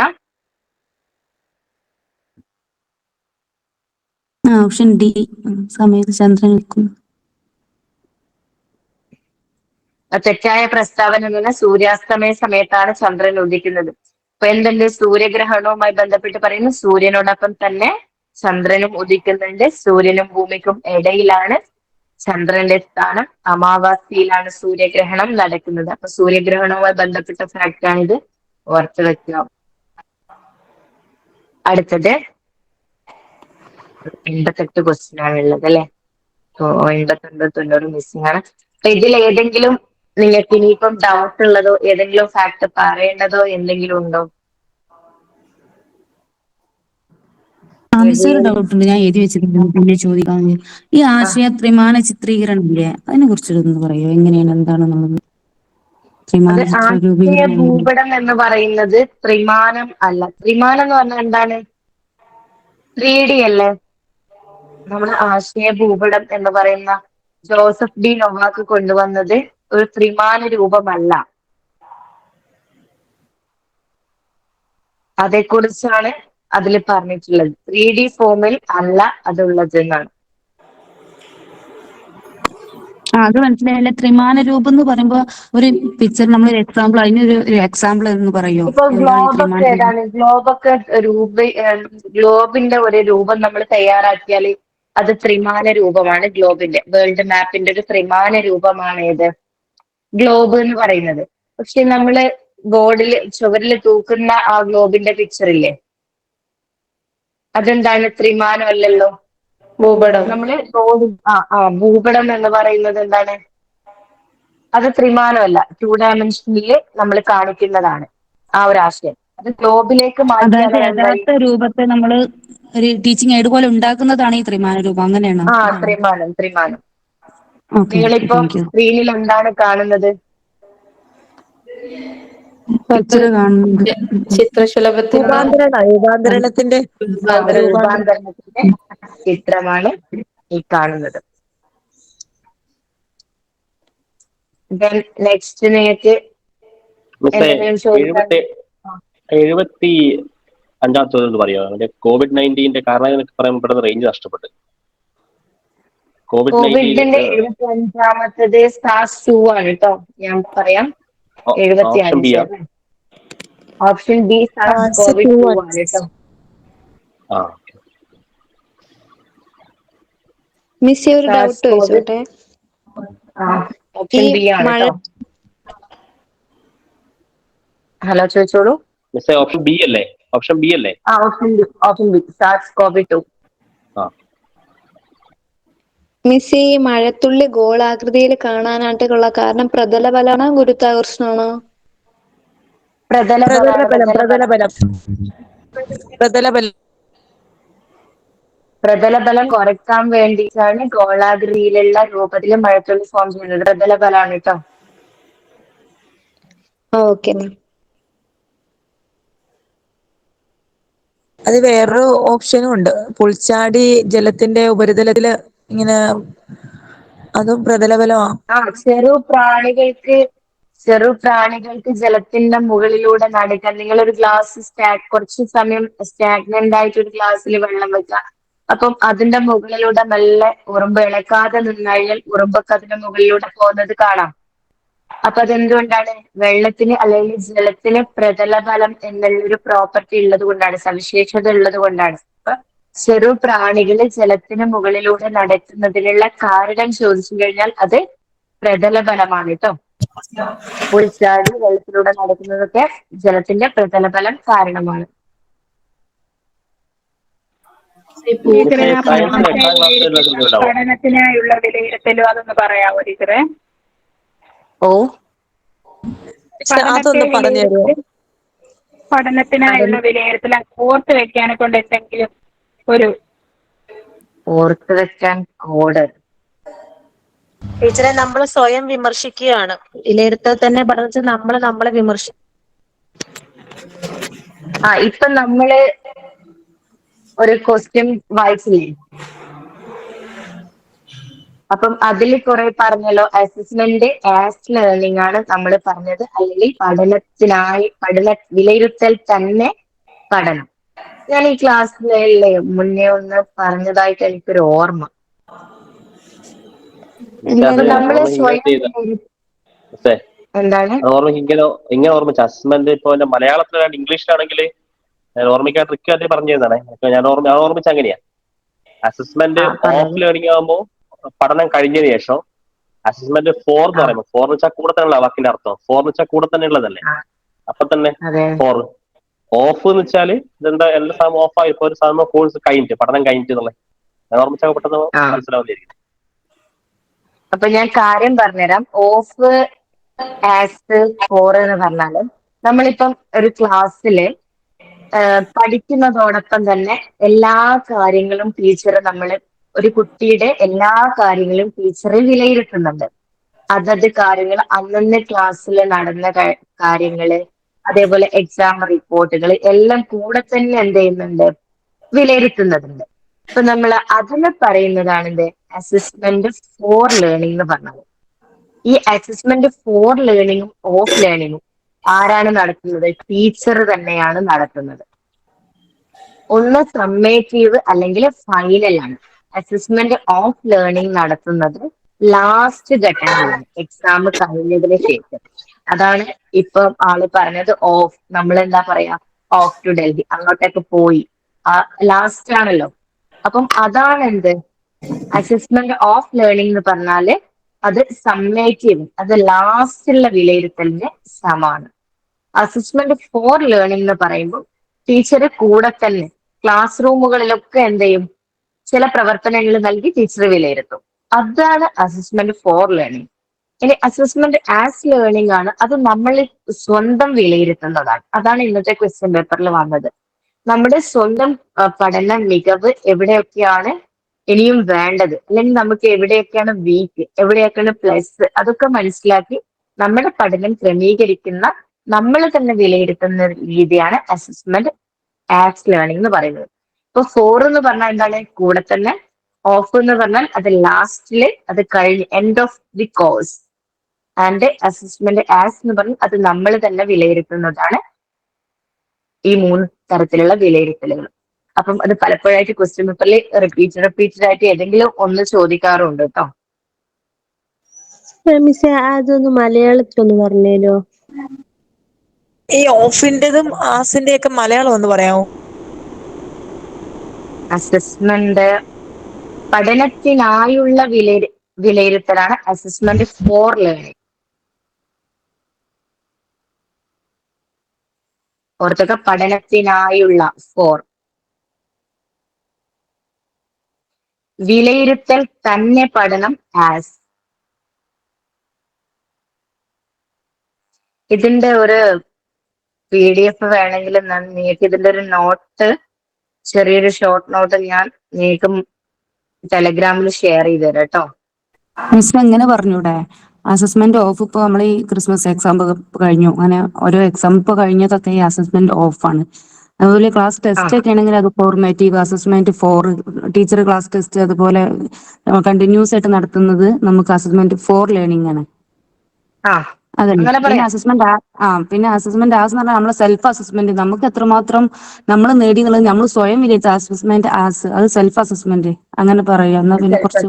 ഓപ്ഷൻ ഡി സമയത്ത് ചന്ദ്രൻ നിൽക്കുന്നു. തെറ്റായ പ്രസ്താവന എന്ന് പറഞ്ഞാൽ സൂര്യാസ്തമയ സമയത്താണ് ചന്ദ്രൻ ഉദിക്കുന്നത്. അപ്പൊ എന്തുണ്ട്? സൂര്യഗ്രഹണവുമായി ബന്ധപ്പെട്ട് പറയുന്നു സൂര്യനോടൊപ്പം തന്നെ ചന്ദ്രനും ഉദിക്കുന്നുണ്ട്. സൂര്യനും ഭൂമിക്കും ഇടയിലാണ് ചന്ദ്രന്റെ സ്ഥാനം. അമാവാസിയിലാണ് സൂര്യഗ്രഹണം നടക്കുന്നത്. അപ്പൊ സൂര്യഗ്രഹണവുമായി ബന്ധപ്പെട്ട ഫാക്റ്റാണിത്. ഓർത്ത് വെക്കുക. അടുത്തത് 88 ക്വസ്റ്റ്യൻ ആണുള്ളത് അല്ലെ. 89 90 മിസ്സിംഗ് ആണ്. അപ്പൊ ഇതിൽ ഏതെങ്കിലും നിങ്ങൾക്ക് ഇനിയിപ്പം ഡൗട്ട് ഉള്ളതോ ഏതെങ്കിലും ഫാക്ട് പറയേണ്ടതോ എന്തെങ്കിലും ഉണ്ടോ? മിസ് ഒരു ഡൗട്ട് ഉണ്ട്, ഞാൻ എഴുതി വെച്ചിട്ടുണ്ട്, പിന്നെ ചോദിക്കാൻ. ഈ ആശയ ത്രിമാന ചിത്രീകരണം ഇല്ലേ, അതിനെ കുറിച്ചൊന്ന് പറയോ, എങ്ങനെയാണ് എന്താണെന്നുള്ളത്? ത്രിമാന അത് ചിത്ര ആശയ രൂപീകരണം ഭൂപടം എന്ന് പറയുന്നത് ത്രിമാനം അല്ല. ത്രിമാനം എന്ന് പറഞ്ഞാൽ എന്താണ്? 3D അല്ലേ? നമ്മുടെ ആശയ ഭൂപടം എന്ന് പറയുന്ന ജോസഫ് ഡി നൊവാക്ക് കൊണ്ടുവന്നത് ഒരു ത്രിമാന രൂപമല്ല. അതേക്കുറിച്ചാണ് അതിൽ പറഞ്ഞിട്ടുള്ളത്. 3D ഫോമിൽ അല്ല അതുള്ളത് എന്നാണ്. അത് മനസ്സിലായല്ലേ. ത്രിമാന രൂപം എന്ന് പറയുമ്പോ ഒരു പിക്ചർ, നമ്മൾ ഒരു എക്സാമ്പിൾ, അതിനൊരു എക്സാമ്പിൾ എന്ന് പറയോ, ഇപ്പൊ എന്താണ് ഈ ത്രിമാന ഗ്ലോബൊക്കെ രൂപം? ഏതാണ്? ഗ്ലോബിന്റെ ഒരു രൂപം നമ്മൾ തയ്യാറാക്കിയാൽ അത് ത്രിമാന രൂപമാണ്. ഗ്ലോബിന്റെ വേൾഡ് മാപ്പിന്റെ ഒരു ത്രിമാന രൂപമാണ് ഏത്? ഗ്ലോബ് എന്ന് പറയുന്നത്. പക്ഷെ നമ്മള് ബോർഡിൽ ചുവരിൽ തൂക്കുന്ന ആ ഗ്ലോബിന്റെ പിക്ചർ ഇല്ലേ, അതെന്താണ്? ത്രിമാനം അല്ലല്ലോ. ഭൂപടം. നമ്മള് ഭൂപടം എന്ന് പറയുന്നത് എന്താണ്? അത് ത്രിമാനമല്ല, 2 ഡയമെൻഷനിൽ നമ്മൾ കാണിക്കുന്നതാണ് ആ ഒരു ആശയം. അത് ഗ്ലോബിലേക്ക് മാറ്റിയാൽ അതായത് എന്തായി? യഥാർത്ഥ രൂപത്തെ നമ്മൾ ഒരു ടീച്ചിങ് എയ്ഡ് പോലെ ഉണ്ടാക്കുന്നതാണ് ഈ ത്രിമാന രൂപം, അങ്ങനെയാണോ? ത്രിമാനം, ത്രിമാനം. ഓക്കെ, നിങ്ങളിപ്പം താങ്ക് യു. സ്ക്രീനിൽ എന്താണ് കാണുന്നത്? പിക്ചർ കാണുന്നുണ്ട്. ചിത്രശലഭത്തിന്റെ രൂപാന്തരണത്തിന്റെ രൂപാന്തരം. രൂപാന്തരണത്തിന്റെ ചിത്രമാണ് ഈ കാണുന്നത്. നെക്സ്റ്റ് നിങ്ങൾക്ക് എന്തെങ്കിലും ചോദിക്കാൻ? 75 ചോദ്യം എന്ന് പറയുമോ? COVID-19 കാരണം എന്നൊക്കെ പറയുമ്പോൾ പെട്ടെന്ന് റേഞ്ച് നഷ്ടപ്പെട്ട്. കോവിഡിന്റെ 75-ാമത്തത് SARS-2 ആണ് കേട്ടോ. ഞാൻ പറയാം. Option B 75. Option B SARS-CoV-2 ആണ് കേട്ടോ. മിസ് ഒരു ഡൗട്ട് ചോദിച്ചോട്ടെ? ഓപ്ഷൻ ബി ആണ് കേട്ടോ. ഹലോ, ചോദിച്ചോളൂ. ഓപ്ഷൻ ബി അല്ലേ? ഓപ്ഷൻ ബി അല്ലേ? Option B SARS-CoV-2. മിസ് ഈ മഴത്തുള്ളി ഗോളാകൃതിയിൽ കാണാനായിട്ടുള്ള കാരണം പ്രതലബലാണോ ഗുരുത്വാകർഷണമാണോ? പ്രതലബലം കുറയ്ക്കാൻ വേണ്ടിയിട്ടാണ് ഗോളാകൃതിയിലുള്ള രൂപത്തിൽ മഴത്തുള്ളി ഫോം ചെയ്യുന്നത്. പ്രതലബലമാണ് കേട്ടോ. ഓക്കെ. അത് വേറൊരു ഓപ്ഷനും ഉണ്ട്. പുൽച്ചാടി ജലത്തിന്റെ ഉപരിതലത്തില് ഇങ്ങനെ, അതും പ്രതലബലമാണ്. ചെറു പ്രാണികൾക്ക് ജലത്തിന്റെ മുകളിലൂടെ നടക്കാൻ, നിങ്ങളൊരു ഗ്ലാസ് കുറച്ച് സമയം സ്റ്റാഗ്നന്റ് ആയിട്ട് ഒരു ഗ്ലാസ്സിൽ വെള്ളം വെക്കുക. അപ്പം അതിന്റെ മുകളിലൂടെ മെല്ലെ ഉറുമ്പ് ഇളക്കാതെ നിന്നുകഴിഞ്ഞാൽ ഉറുമ്പൊക്കെ അതിന്റെ മുകളിലൂടെ പോകുന്നത് കാണാം. അപ്പൊ അതെന്തുകൊണ്ടാണ്? വെള്ളത്തിന് അല്ലെങ്കിൽ ജലത്തിന് പ്രതലബലം എന്നുള്ളൊരു പ്രോപ്പർട്ടി ഉള്ളത് കൊണ്ടാണ്, സവിശേഷത ഉള്ളത് കൊണ്ടാണ്. അപ്പൊ ചെറു പ്രാണികൾ ജലത്തിന് മുകളിലൂടെ നടക്കുന്നതിനുള്ള കാരണം ചോദിച്ചു കഴിഞ്ഞാൽ അത് പ്രതലബലമാണ് കേട്ടോ. പുൽച്ചാടി വെള്ളത്തിലൂടെ നടക്കുന്നതൊക്കെ ജലത്തിന്റെ പ്രതലബലം കാരണമാണ്. പഠനത്തിനായുള്ള വിലയിരുത്തലും അതൊന്ന് പറയാമോ ടീച്ചറെ? അതൊന്ന് പറഞ്ഞു തരുമോ? പഠനത്തിനായുള്ള വിലയിരുത്തൽ ഓർത്ത് വെക്കാനെ കൊണ്ട് എന്തെങ്കിലും ഒരു ഓർത്ത് വെക്കാൻ കോഡ്? ടീച്ചറെ, നമ്മൾ സ്വയം വിമർശിക്കുകയാണ്. വിലയിരുത്തൽ തന്നെ പറഞ്ഞാൽ നമ്മളെ വിമർശിക്കും. ഇപ്പൊ നമ്മള് ഒരു ക്വസ്റ്റ്യൻ വായിച്ചില്ലേ? അപ്പം അതിൽ കുറെ പറഞ്ഞല്ലോ, അസസ്മെന്റ് ആസ് ലേണിംഗ് ആണ് നമ്മൾ പറഞ്ഞത്, അല്ലെങ്കിൽ വിലയിരുത്തൽ തന്നെ പഠനം. ഞാൻ ഈ ക്ലാസ്സിലെ മുന്നേ ഒന്ന് പറഞ്ഞതായിട്ട് എനിക്കൊരു ഓർമ്മ. നമ്മള് സ്വയം എന്താണ് ഇങ്ങനെ ഓർമ്മിച്ച അസസ്മെന്റ് ഇപ്പൊ മലയാളത്തിലാണ്ട് ഇംഗ്ലീഷിലാണെങ്കിൽ ഓർമ്മിക്കാൻ ട്രിക്ക് ആയിട്ട് പറഞ്ഞു തരുന്നതാണ്. ഞാൻ ഓർമ്മിച്ച അങ്ങനെയാ. അസസ്മെന്റ് ഓഫ് ലേണിംഗ് ആകുമ്പോൾ പഠനം കഴിഞ്ഞതിന് ശേഷം അസസ്മെന്റ് 4 എന്ന് പറയുമ്പോൾ, 4 എന്ന് വെച്ചാൽ കൂടെ തന്നെയുള്ള വാക്കിന്റെ അർത്ഥം. 4 എന്ന് വെച്ചാൽ കൂടെ തന്നെ ഉള്ളതല്ലേ? അപ്പൊ തന്നെ 4. ഓഫ് എന്ന് വെച്ചാല് ഇതെന്താ, എല്ലാ സാധനം ഓഫായി. ഇപ്പൊ ഒരു സാധനം കോഴ്സ് കഴിഞ്ഞിട്ട്, പഠനം കഴിഞ്ഞിട്ട് എന്നുള്ളത് ഞാൻ ഓർമ്മിച്ചാൽ പെട്ടെന്ന് മനസ്സിലാവുന്നതായിരിക്കും. അപ്പൊ ഞാൻ കാര്യം പറഞ്ഞുതരാം. ഓഫ് ആസ് ഫോർ എന്ന് പറഞ്ഞാല് നമ്മളിപ്പം ഒരു ക്ലാസ്സില് പഠിക്കുന്നതോടൊപ്പം തന്നെ എല്ലാ കാര്യങ്ങളും ടീച്ചർ ഒരു കുട്ടിയുടെ എല്ലാ കാര്യങ്ങളും ടീച്ചർ വിലയിരുത്തുന്നുണ്ട്. അതത് കാര്യങ്ങൾ അന്നന്ന് ക്ലാസ്സിൽ നടന്ന കാര്യങ്ങള്, അതേപോലെ എക്സാം റിപ്പോർട്ടുകൾ എല്ലാം കൂടെ തന്നെ എന്ത് ചെയ്യുന്നുണ്ട്, വിലയിരുത്തുന്നതുണ്ട്. ഇപ്പൊ നമ്മൾ അതിന് പറയുന്നതാണ് എന്ത്, അസസ്മെന്റ് ഫോർ ലേണിംഗ് എന്ന് പറഞ്ഞത്. ഈ അസസ്മെന്റ് ഫോർ ലേണിംഗും ഓഫ് ലേണിംഗും ആരാണ് നടത്തുന്നത്? ടീച്ചർ തന്നെയാണ് നടത്തുന്നത്. ഒന്ന് സമ്മേറ്റീവ് അല്ലെങ്കിൽ ഫൈനൽ ആണ്. അസസ്മെന്റ് ഓഫ് ലേണിംഗ് നടത്തുന്നത് ലാസ്റ്റ് ഘട്ടങ്ങളിലാണ്, എക്സാം കഴിഞ്ഞതിന് ശേഷം. അതാണ് ഇപ്പൊ ആള് പറഞ്ഞത് ഓഫ്. നമ്മൾ എന്താ പറയാ, ഓഫ് ടു ഡൽഹി, അങ്ങോട്ടേക്ക് പോയി, ലാസ്റ്റ് ആണല്ലോ. അപ്പം അതാണ് എന്ത്, അസസ്മെന്റ് ഓഫ് ലേണിംഗ് എന്ന് പറഞ്ഞാല് അത് സമ്മേറ്റീവ്, അത് ലാസ്റ്റുള്ള വിലയിരുത്തലിന് സമാണ്. അസസ്മെന്റ് ഫോർ ലേണിംഗ് എന്ന് പറയുമ്പോൾ ടീച്ചർ കൂടെ തന്നെ ക്ലാസ് റൂമുകളിലൊക്കെ എന്ത് ചെയ്യും, ചില പ്രവർത്തനങ്ങൾ നൽകി ടീച്ചർ വിലയിരുത്തും. അതാണ് അസസ്മെന്റ് ഫോർ ലേണിംഗ്. ഇനി അസസ്മെന്റ് ആസ് ലേണിംഗ് ആണ്, അത് നമ്മൾ സ്വന്തം വിലയിരുത്തുന്നതാണ്. അതാണ് ഇന്നത്തെ ക്വസ്റ്റ്യൻ പേപ്പറിൽ വന്നത്. നമ്മുടെ സ്വന്തം പഠന മികവ് എവിടെയൊക്കെയാണ് ഇനിയും വേണ്ടത്, അല്ലെങ്കിൽ നമുക്ക് എവിടെയൊക്കെയാണ് വീക്ക്, എവിടെയൊക്കെയാണ് പ്ലസ്, അതൊക്കെ മനസ്സിലാക്കി നമ്മുടെ പഠനം ക്രമീകരിക്കുന്ന, നമ്മൾ തന്നെ വിലയിരുത്തുന്ന രീതിയാണ് അസസ്മെന്റ് ആസ് ലേണിംഗ് എന്ന് പറയുന്നത്. ഇപ്പൊ ഫോർ എന്ന് പറഞ്ഞാൽ എന്താണ്, കൂടെ തന്നെ. ഓഫ് എന്ന് പറഞ്ഞാൽ അത് ലാസ്റ്റില്, അത് കഴിഞ്ഞ് end of the course. And assessment as എന്ന് പറഞ്ഞാൽ അത് നമ്മൾ തന്നെ വിലയിരുത്തുന്നതാണ്. ഈ മൂന്ന് തരത്തിലുള്ള വിലയിരുത്തലുകൾ. അപ്പം അത് പലപ്പോഴായിട്ട് ക്വസ്റ്റ്യൻ പേപ്പറിൽ റിപ്പീറ്റഡ് ആയിട്ട് ഏതെങ്കിലും ഒന്ന് ചോദിക്കാറുണ്ട് കേട്ടോ. മിസ്സേ അതൊന്ന് മലയാളത്തിലൊന്ന് പറഞ്ഞേരോ? ഈ ഓഫിന്റെതും ആസിന്റെ ഒക്കെ മലയാളം ഒന്ന് പറയാമോ? അസസ്മെന്റ് പഠനത്തിനായുള്ള വിലയിരുത്തലാണ് അസസ്മെന്റ് ഫോർ ലേണിംഗ്. ഓർത്തൊക്കെ, പഠനത്തിനായുള്ള ഫോർ. വിലയിരുത്തൽ തന്നെ പഠനം ആസ്. ഇതിന്റെ ഒരു PDF വേണമെങ്കിൽ നിങ്ങൾക്ക് ഇതിന്റെ ഒരു നോട്ട്, ചെറിയൊരു ഷോർട്ട് നോട്ട് ഞാൻ നിങ്ങൾക്ക് ടെലഗ്രാമിൽ ഷെയർ ചെയ്ത് തരാം കേട്ടോ. മിസ് എങ്ങനെ പറഞ്ഞൂടെ, അസസ്മെന്റ് ഓഫ് ഇപ്പൊ നമ്മൾ ഈ ക്രിസ്മസ് എക്സാം കഴിഞ്ഞു, അങ്ങനെ ഓരോ എക്സാം ഇപ്പൊ കഴിഞ്ഞതൊക്കെ ഈ അസസ്മെന്റ് ഓഫ് ആണ്. അതുപോലെ ക്ലാസ് ടെസ്റ്റ് ഒക്കെ ആണെങ്കിൽ അത് formative, assessment for, teacher class test അതുപോലെ കണ്ടിന്യൂസ് ആയിട്ട് നടത്തുന്നത് നമുക്ക് അസസ്മെന്റ് ഫോർ ലേണിംഗ് ആണ്. അതല്ലേ. പിന്നെ അസസ്മെന്റ് ആസ് എന്ന് പറഞ്ഞാൽ നമ്മളെ സെൽഫ് അസസ്മെന്റ്, നമുക്ക് എത്രമാത്രം നമ്മൾ നേടി എന്നുള്ളത് നമ്മൾ സ്വയം വിലയിരുത്തുക. അസസ്മെന്റ് ആസ് അത് സെൽഫ് അസസ്മെന്റ് അങ്ങനെ പറയാം. എന്നാ പിന്നെ കുറച്ച്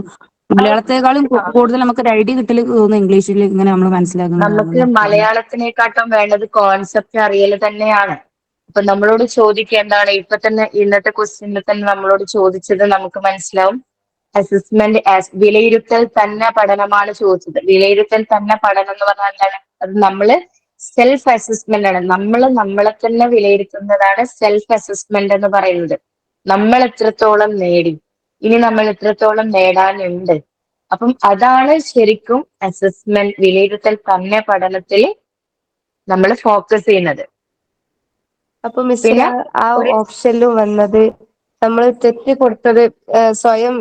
മലയാളത്തെക്കാളും കൂടുതൽ നമുക്ക് ഒരു ഐഡിയ കിട്ടൽ തോന്നുന്നു ഇംഗ്ലീഷിൽ ഇങ്ങനെ നമ്മൾ നമുക്ക് മനസ്സിലാക്കുന്നത്. മലയാളത്തിനെക്കാട്ടും വേണ്ടത് കോൺസെപ്റ്റ് അറിയൽ തന്നെയാണ്. അപ്പൊ നമ്മളോട് ചോദിക്കേണ്ടതാണ്, ഇപ്പൊ തന്നെ ഇന്നത്തെ ക്വസ്റ്റ്യനിൽ തന്നെ നമ്മളോട് ചോദിച്ചത് നമുക്ക് മനസ്സിലാവും. അസസ്മെന്റ് ആസ് വിലയിരുത്തൽ തന്നെ പഠനമാണ് ചോദിച്ചത്. വിലയിരുത്തൽ തന്നെ പഠനം എന്ന് പറഞ്ഞാൽ എന്താണ്, അത് നമ്മള് സെൽഫ് അസസ്മെന്റ് ആണ്. നമ്മളെ തന്നെ വിലയിരുത്തുന്നതാണ് സെൽഫ് അസസ്മെന്റ് എന്ന് പറയുന്നത്. നമ്മൾ എത്രത്തോളം നേടി, ഇനി നമ്മൾ എത്രത്തോളം നേടാനുണ്ട്. അപ്പം അതാണ് ശരിക്കും അസസ്മെന്റ്, വിലയിരുത്തൽ തന്നെ പഠനത്തിൽ നമ്മൾ ഫോക്കസ് ചെയ്യുന്നത്. അപ്പൊ മിസ് ആ ഓപ്ഷനിലും വന്നത് നമ്മൾ തെറ്റി കൊടുത്തത് സ്വയം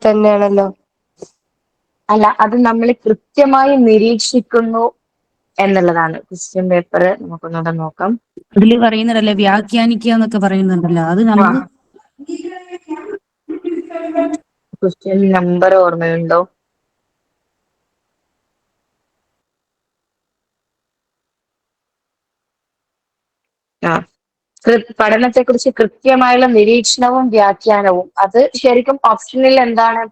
തന്നെയാണല്ലോ. അല്ല, അത് നമ്മൾ കൃത്യമായി നിരീക്ഷിക്കുന്നു എന്നുള്ളതാണ്. ക്വസ്റ്റ്യൻ പേപ്പർ നമുക്കൊന്നുകൂടെ നോക്കാം. അതില് പറയുന്നുണ്ടല്ലോ വ്യാഖ്യാനിക്കുക എന്നൊക്കെ പറയുന്നുണ്ടല്ലോ, അത് നമ്മൾ ക്വസ്റ്റ്യൻ നമ്പർ ഓർമ്മയുണ്ടോ? പഠനത്തെക്കുറിച്ച് കൃത്യമായുള്ള നിരീക്ഷണവും വ്യാഖ്യാനവും, അത് ശരിക്കും ഓപ്ഷനിൽ എന്താണ്,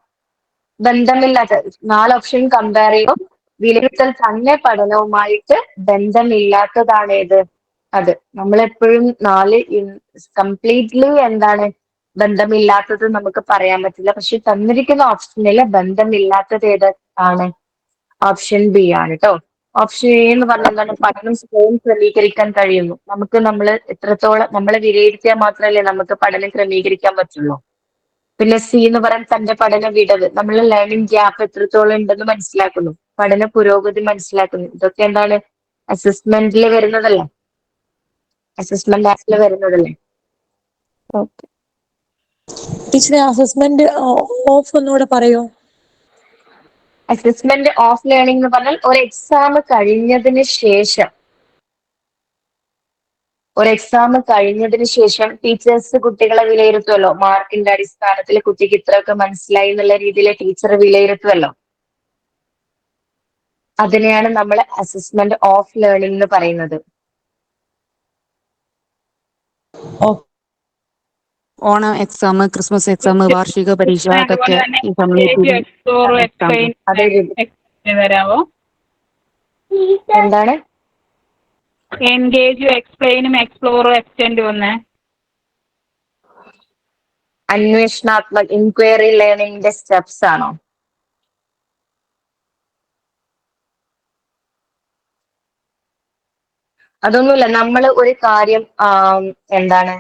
ബന്ധമില്ലാത്ത 4 ഓപ്ഷൻ കമ്പയർ ചെയ്യുമ്പോൾ വിലയിരുത്തൽ തന്നെ പഠനവുമായിട്ട് ബന്ധമില്ലാത്തതാണ് ഏത്, അത്. നമ്മളെപ്പോഴും 4 കംപ്ലീറ്റ്ലി എന്താണ് ബന്ധമില്ലാത്തത് നമുക്ക് പറയാൻ പറ്റില്ല. പക്ഷെ തന്നിരിക്കുന്ന ഓപ്ഷനിൽ ബന്ധമില്ലാത്തത് ഏത് ആണ്? ഓപ്ഷൻ ബി ആണ് കേട്ടോ. ഓപ്ഷൻ എ എന്ന് പറഞ്ഞാൽ എന്താണ്, പഠനം സ്വയം ക്രമീകരിക്കാൻ കഴിയുന്നു. നമ്മൾ എത്രത്തോളം നമ്മളെ വിലയിരുത്തിയാൽ മാത്രമല്ലേ നമുക്ക് പഠനം ക്രമീകരിക്കാൻ പറ്റുള്ളൂ. പിന്നെ സി എന്ന് പറയുന്നത് തന്റെ പഠന വിടവ്, നമ്മൾ ലേണിംഗ് ഗ്യാപ്പ് എത്രത്തോളം ഉണ്ടെന്ന് മനസ്സിലാക്കുന്നു, പഠന പുരോഗതി മനസ്സിലാക്കുന്നു. ഇതൊക്കെ എന്താണ് അസസ്മെന്റിൽ വരുന്നതല്ലേ, അസസ്മെന്റ് ആക്ടിൽ വരുന്നതല്ലേ. ഓക്കെ. ടീച്ചറെ അസസ്മെന്റ് ഓഫ് ഒന്നുകൂടെ പറയോ? അസസ്മെന്റ് ഓഫ് ലേണിംഗ് എന്ന് പറഞ്ഞാൽ ഒരു എക്സാം കഴിഞ്ഞതിന് ശേഷം, ഒരു എക്സാം കഴിഞ്ഞതിന് ശേഷം ടീച്ചേഴ്സ് കുട്ടികളെ വിലയിരുത്തുമല്ലോ, മാർക്കിന്റെ അടിസ്ഥാനത്തിൽ കുട്ടിക്ക് ഇത്രയൊക്കെ മനസ്സിലായി എന്നുള്ള രീതിയിൽ ടീച്ചർ വിലയിരുത്തുമല്ലോ. അതിനെയാണ് നമ്മൾ അസസ്മെന്റ് ഓഫ് ലേണിംഗ് എന്ന് പറയുന്നത്. ഓണം എക്സാം, ക്രിസ്മസ് എക്സാം, വാർഷിക പരീക്ഷ, അതുപോലെ അതൊക്കെ തന്നെ ഈ സമയത്ത് എക്സ്പ്ലെയിൻ തരാമോ? എന്താണ് എൻഗേജും എക്സ്പ്ലെയിനും എക്സ്പ്ലോറും എക്സ്റ്റെൻഡും ഒന്ന്. അന്വേഷണാത്മക ഇൻക്വയറി ലേണിംഗിന്റെ സ്റ്റെപ്സ് ആണോ? അതൊന്നുമില്ല. നമ്മൾ ഒരു കാര്യം എന്താണ്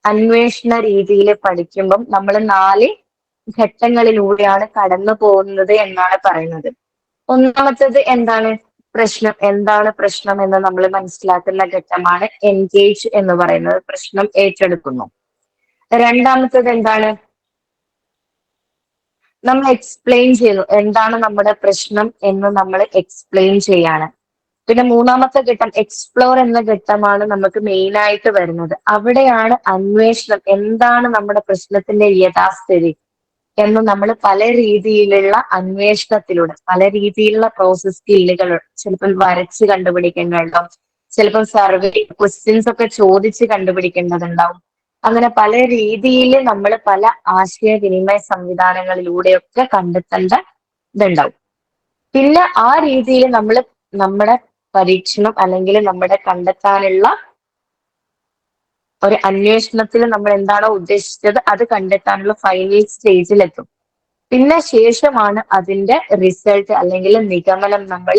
അന്വേഷണ രീതിയിൽ പഠിക്കുമ്പം നമ്മൾ 4 ഘട്ടങ്ങളിലൂടെയാണ് കടന്നു പോകുന്നത് എന്നാണ് പറയുന്നത്. ഒന്നാമത്തേത് എന്താണ് പ്രശ്നം, എന്താണ് പ്രശ്നം എന്ന് നമ്മൾ മനസ്സിലാക്കുന്ന ഘട്ടമാണ് എൻഗേജ് എന്ന് പറയുന്നത്, പ്രശ്നം ഏറ്റെടുക്കുന്നു. രണ്ടാമത്തേത് എന്താണ്, നമ്മൾ എക്സ്പ്ലെയിൻ ചെയ്യുന്നു, എന്താണ് നമ്മുടെ പ്രശ്നം എന്ന് നമ്മൾ എക്സ്പ്ലെയിൻ ചെയ്യാണ്. പിന്നെ മൂന്നാമത്തെ ഘട്ടം എക്സ്പ്ലോർ എന്ന ഘട്ടമാണ് നമുക്ക് മെയിൻ ആയിട്ട് വരുന്നത്. അവിടെയാണ് അന്വേഷണം, എന്താണ് നമ്മുടെ പ്രശ്നത്തിന്റെ യഥാസ്ഥിതി എന്ന് നമ്മൾ പല രീതിയിലുള്ള അന്വേഷണത്തിലൂടെ, പല രീതിയിലുള്ള പ്രോസസ് സ്കില്ലുകൾ, ചിലപ്പോൾ വരച്ച് കണ്ടുപിടിക്കേണ്ടതുണ്ടാവും, ചിലപ്പോൾ സർവേ ക്വസ്റ്റ്യൻസ് ഒക്കെ ചോദിച്ച് കണ്ടുപിടിക്കേണ്ടതുണ്ടാവും. അങ്ങനെ പല രീതിയിൽ നമ്മൾ പല ആശയവിനിമയ സംവിധാനങ്ങളിലൂടെയൊക്കെ കണ്ടെത്തേണ്ട ഇതുണ്ടാവും. പിന്നെ ആ രീതിയിൽ നമ്മൾ നമ്മുടെ പരീക്ഷണം അല്ലെങ്കിൽ നമ്മുടെ കണ്ടെത്താനുള്ള ഒരു അന്വേഷണത്തിൽ നമ്മൾ എന്താണോ ഉദ്ദേശിച്ചത് അത് കണ്ടെത്താനുള്ള ഫൈനൽ സ്റ്റേജിലെത്തും. പിന്നെ ശേഷമാണ് അതിന്റെ റിസൾട്ട് അല്ലെങ്കിൽ നിഗമനം നമ്മൾ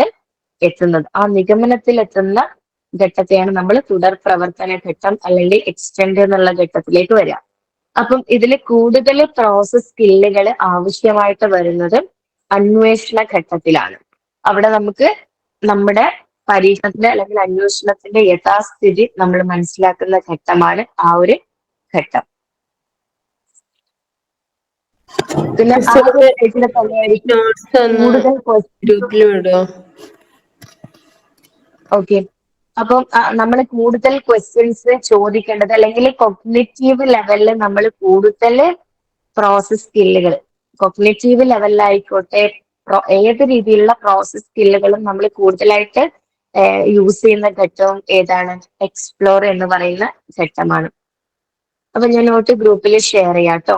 എത്തുന്നത്. ആ നിഗമനത്തിൽ എത്തുന്ന ഘട്ടത്തെയാണ് നമ്മൾ തുടർ പ്രവർത്തന ഘട്ടം അല്ലെങ്കിൽ എക്സ്റ്റെൻഡ് എന്നുള്ള ഘട്ടത്തിലേക്ക് വരിക. അപ്പം ഇതിൽ കൂടുതൽ പ്രോസസ് സ്കില്ലുകൾ ആവശ്യമായിട്ട് വരുന്നത് അന്വേഷണ ഘട്ടത്തിലാണ്. അവിടെ നമുക്ക് നമ്മുടെ പരീക്ഷണത്തിന്റെ അല്ലെങ്കിൽ അന്വേഷണത്തിന്റെ യഥാസ്ഥിതി നമ്മൾ മനസ്സിലാക്കുന്ന ഘട്ടമാണ് ആ ഒരു ഘട്ടം. പിന്നെ ആ ഒരു സ്റ്റേജിൽ തന്നെയായിരിക്കും കൂടുതൽ ഓക്കെ. അപ്പം നമ്മൾ കൂടുതൽ ക്വസ്റ്റ്യൻസ് ചോദിക്കേണ്ടത് അല്ലെങ്കിൽ കൊഗ്നിറ്റീവ് ലെവലിൽ നമ്മൾ കൂടുതൽ പ്രോസസ് സ്കില്ലുകൾ, കൊഗ്നിറ്റീവ് ലെവലിലായിക്കോട്ടെ ഏത് രീതിയിലുള്ള പ്രോസസ് സ്കില്ലുകളും നമ്മൾ കൂടുതലായിട്ട് യൂസ് ചെയ്യുന്ന ഘട്ടവും ഏതാണ്, എക്സ്പ്ലോർ എന്ന് പറയുന്ന ഘട്ടമാണ്. അപ്പൊ ഞാൻ നോട്ട് ഗ്രൂപ്പിൽ ഷെയർ ചെയ്യാം കേട്ടോ.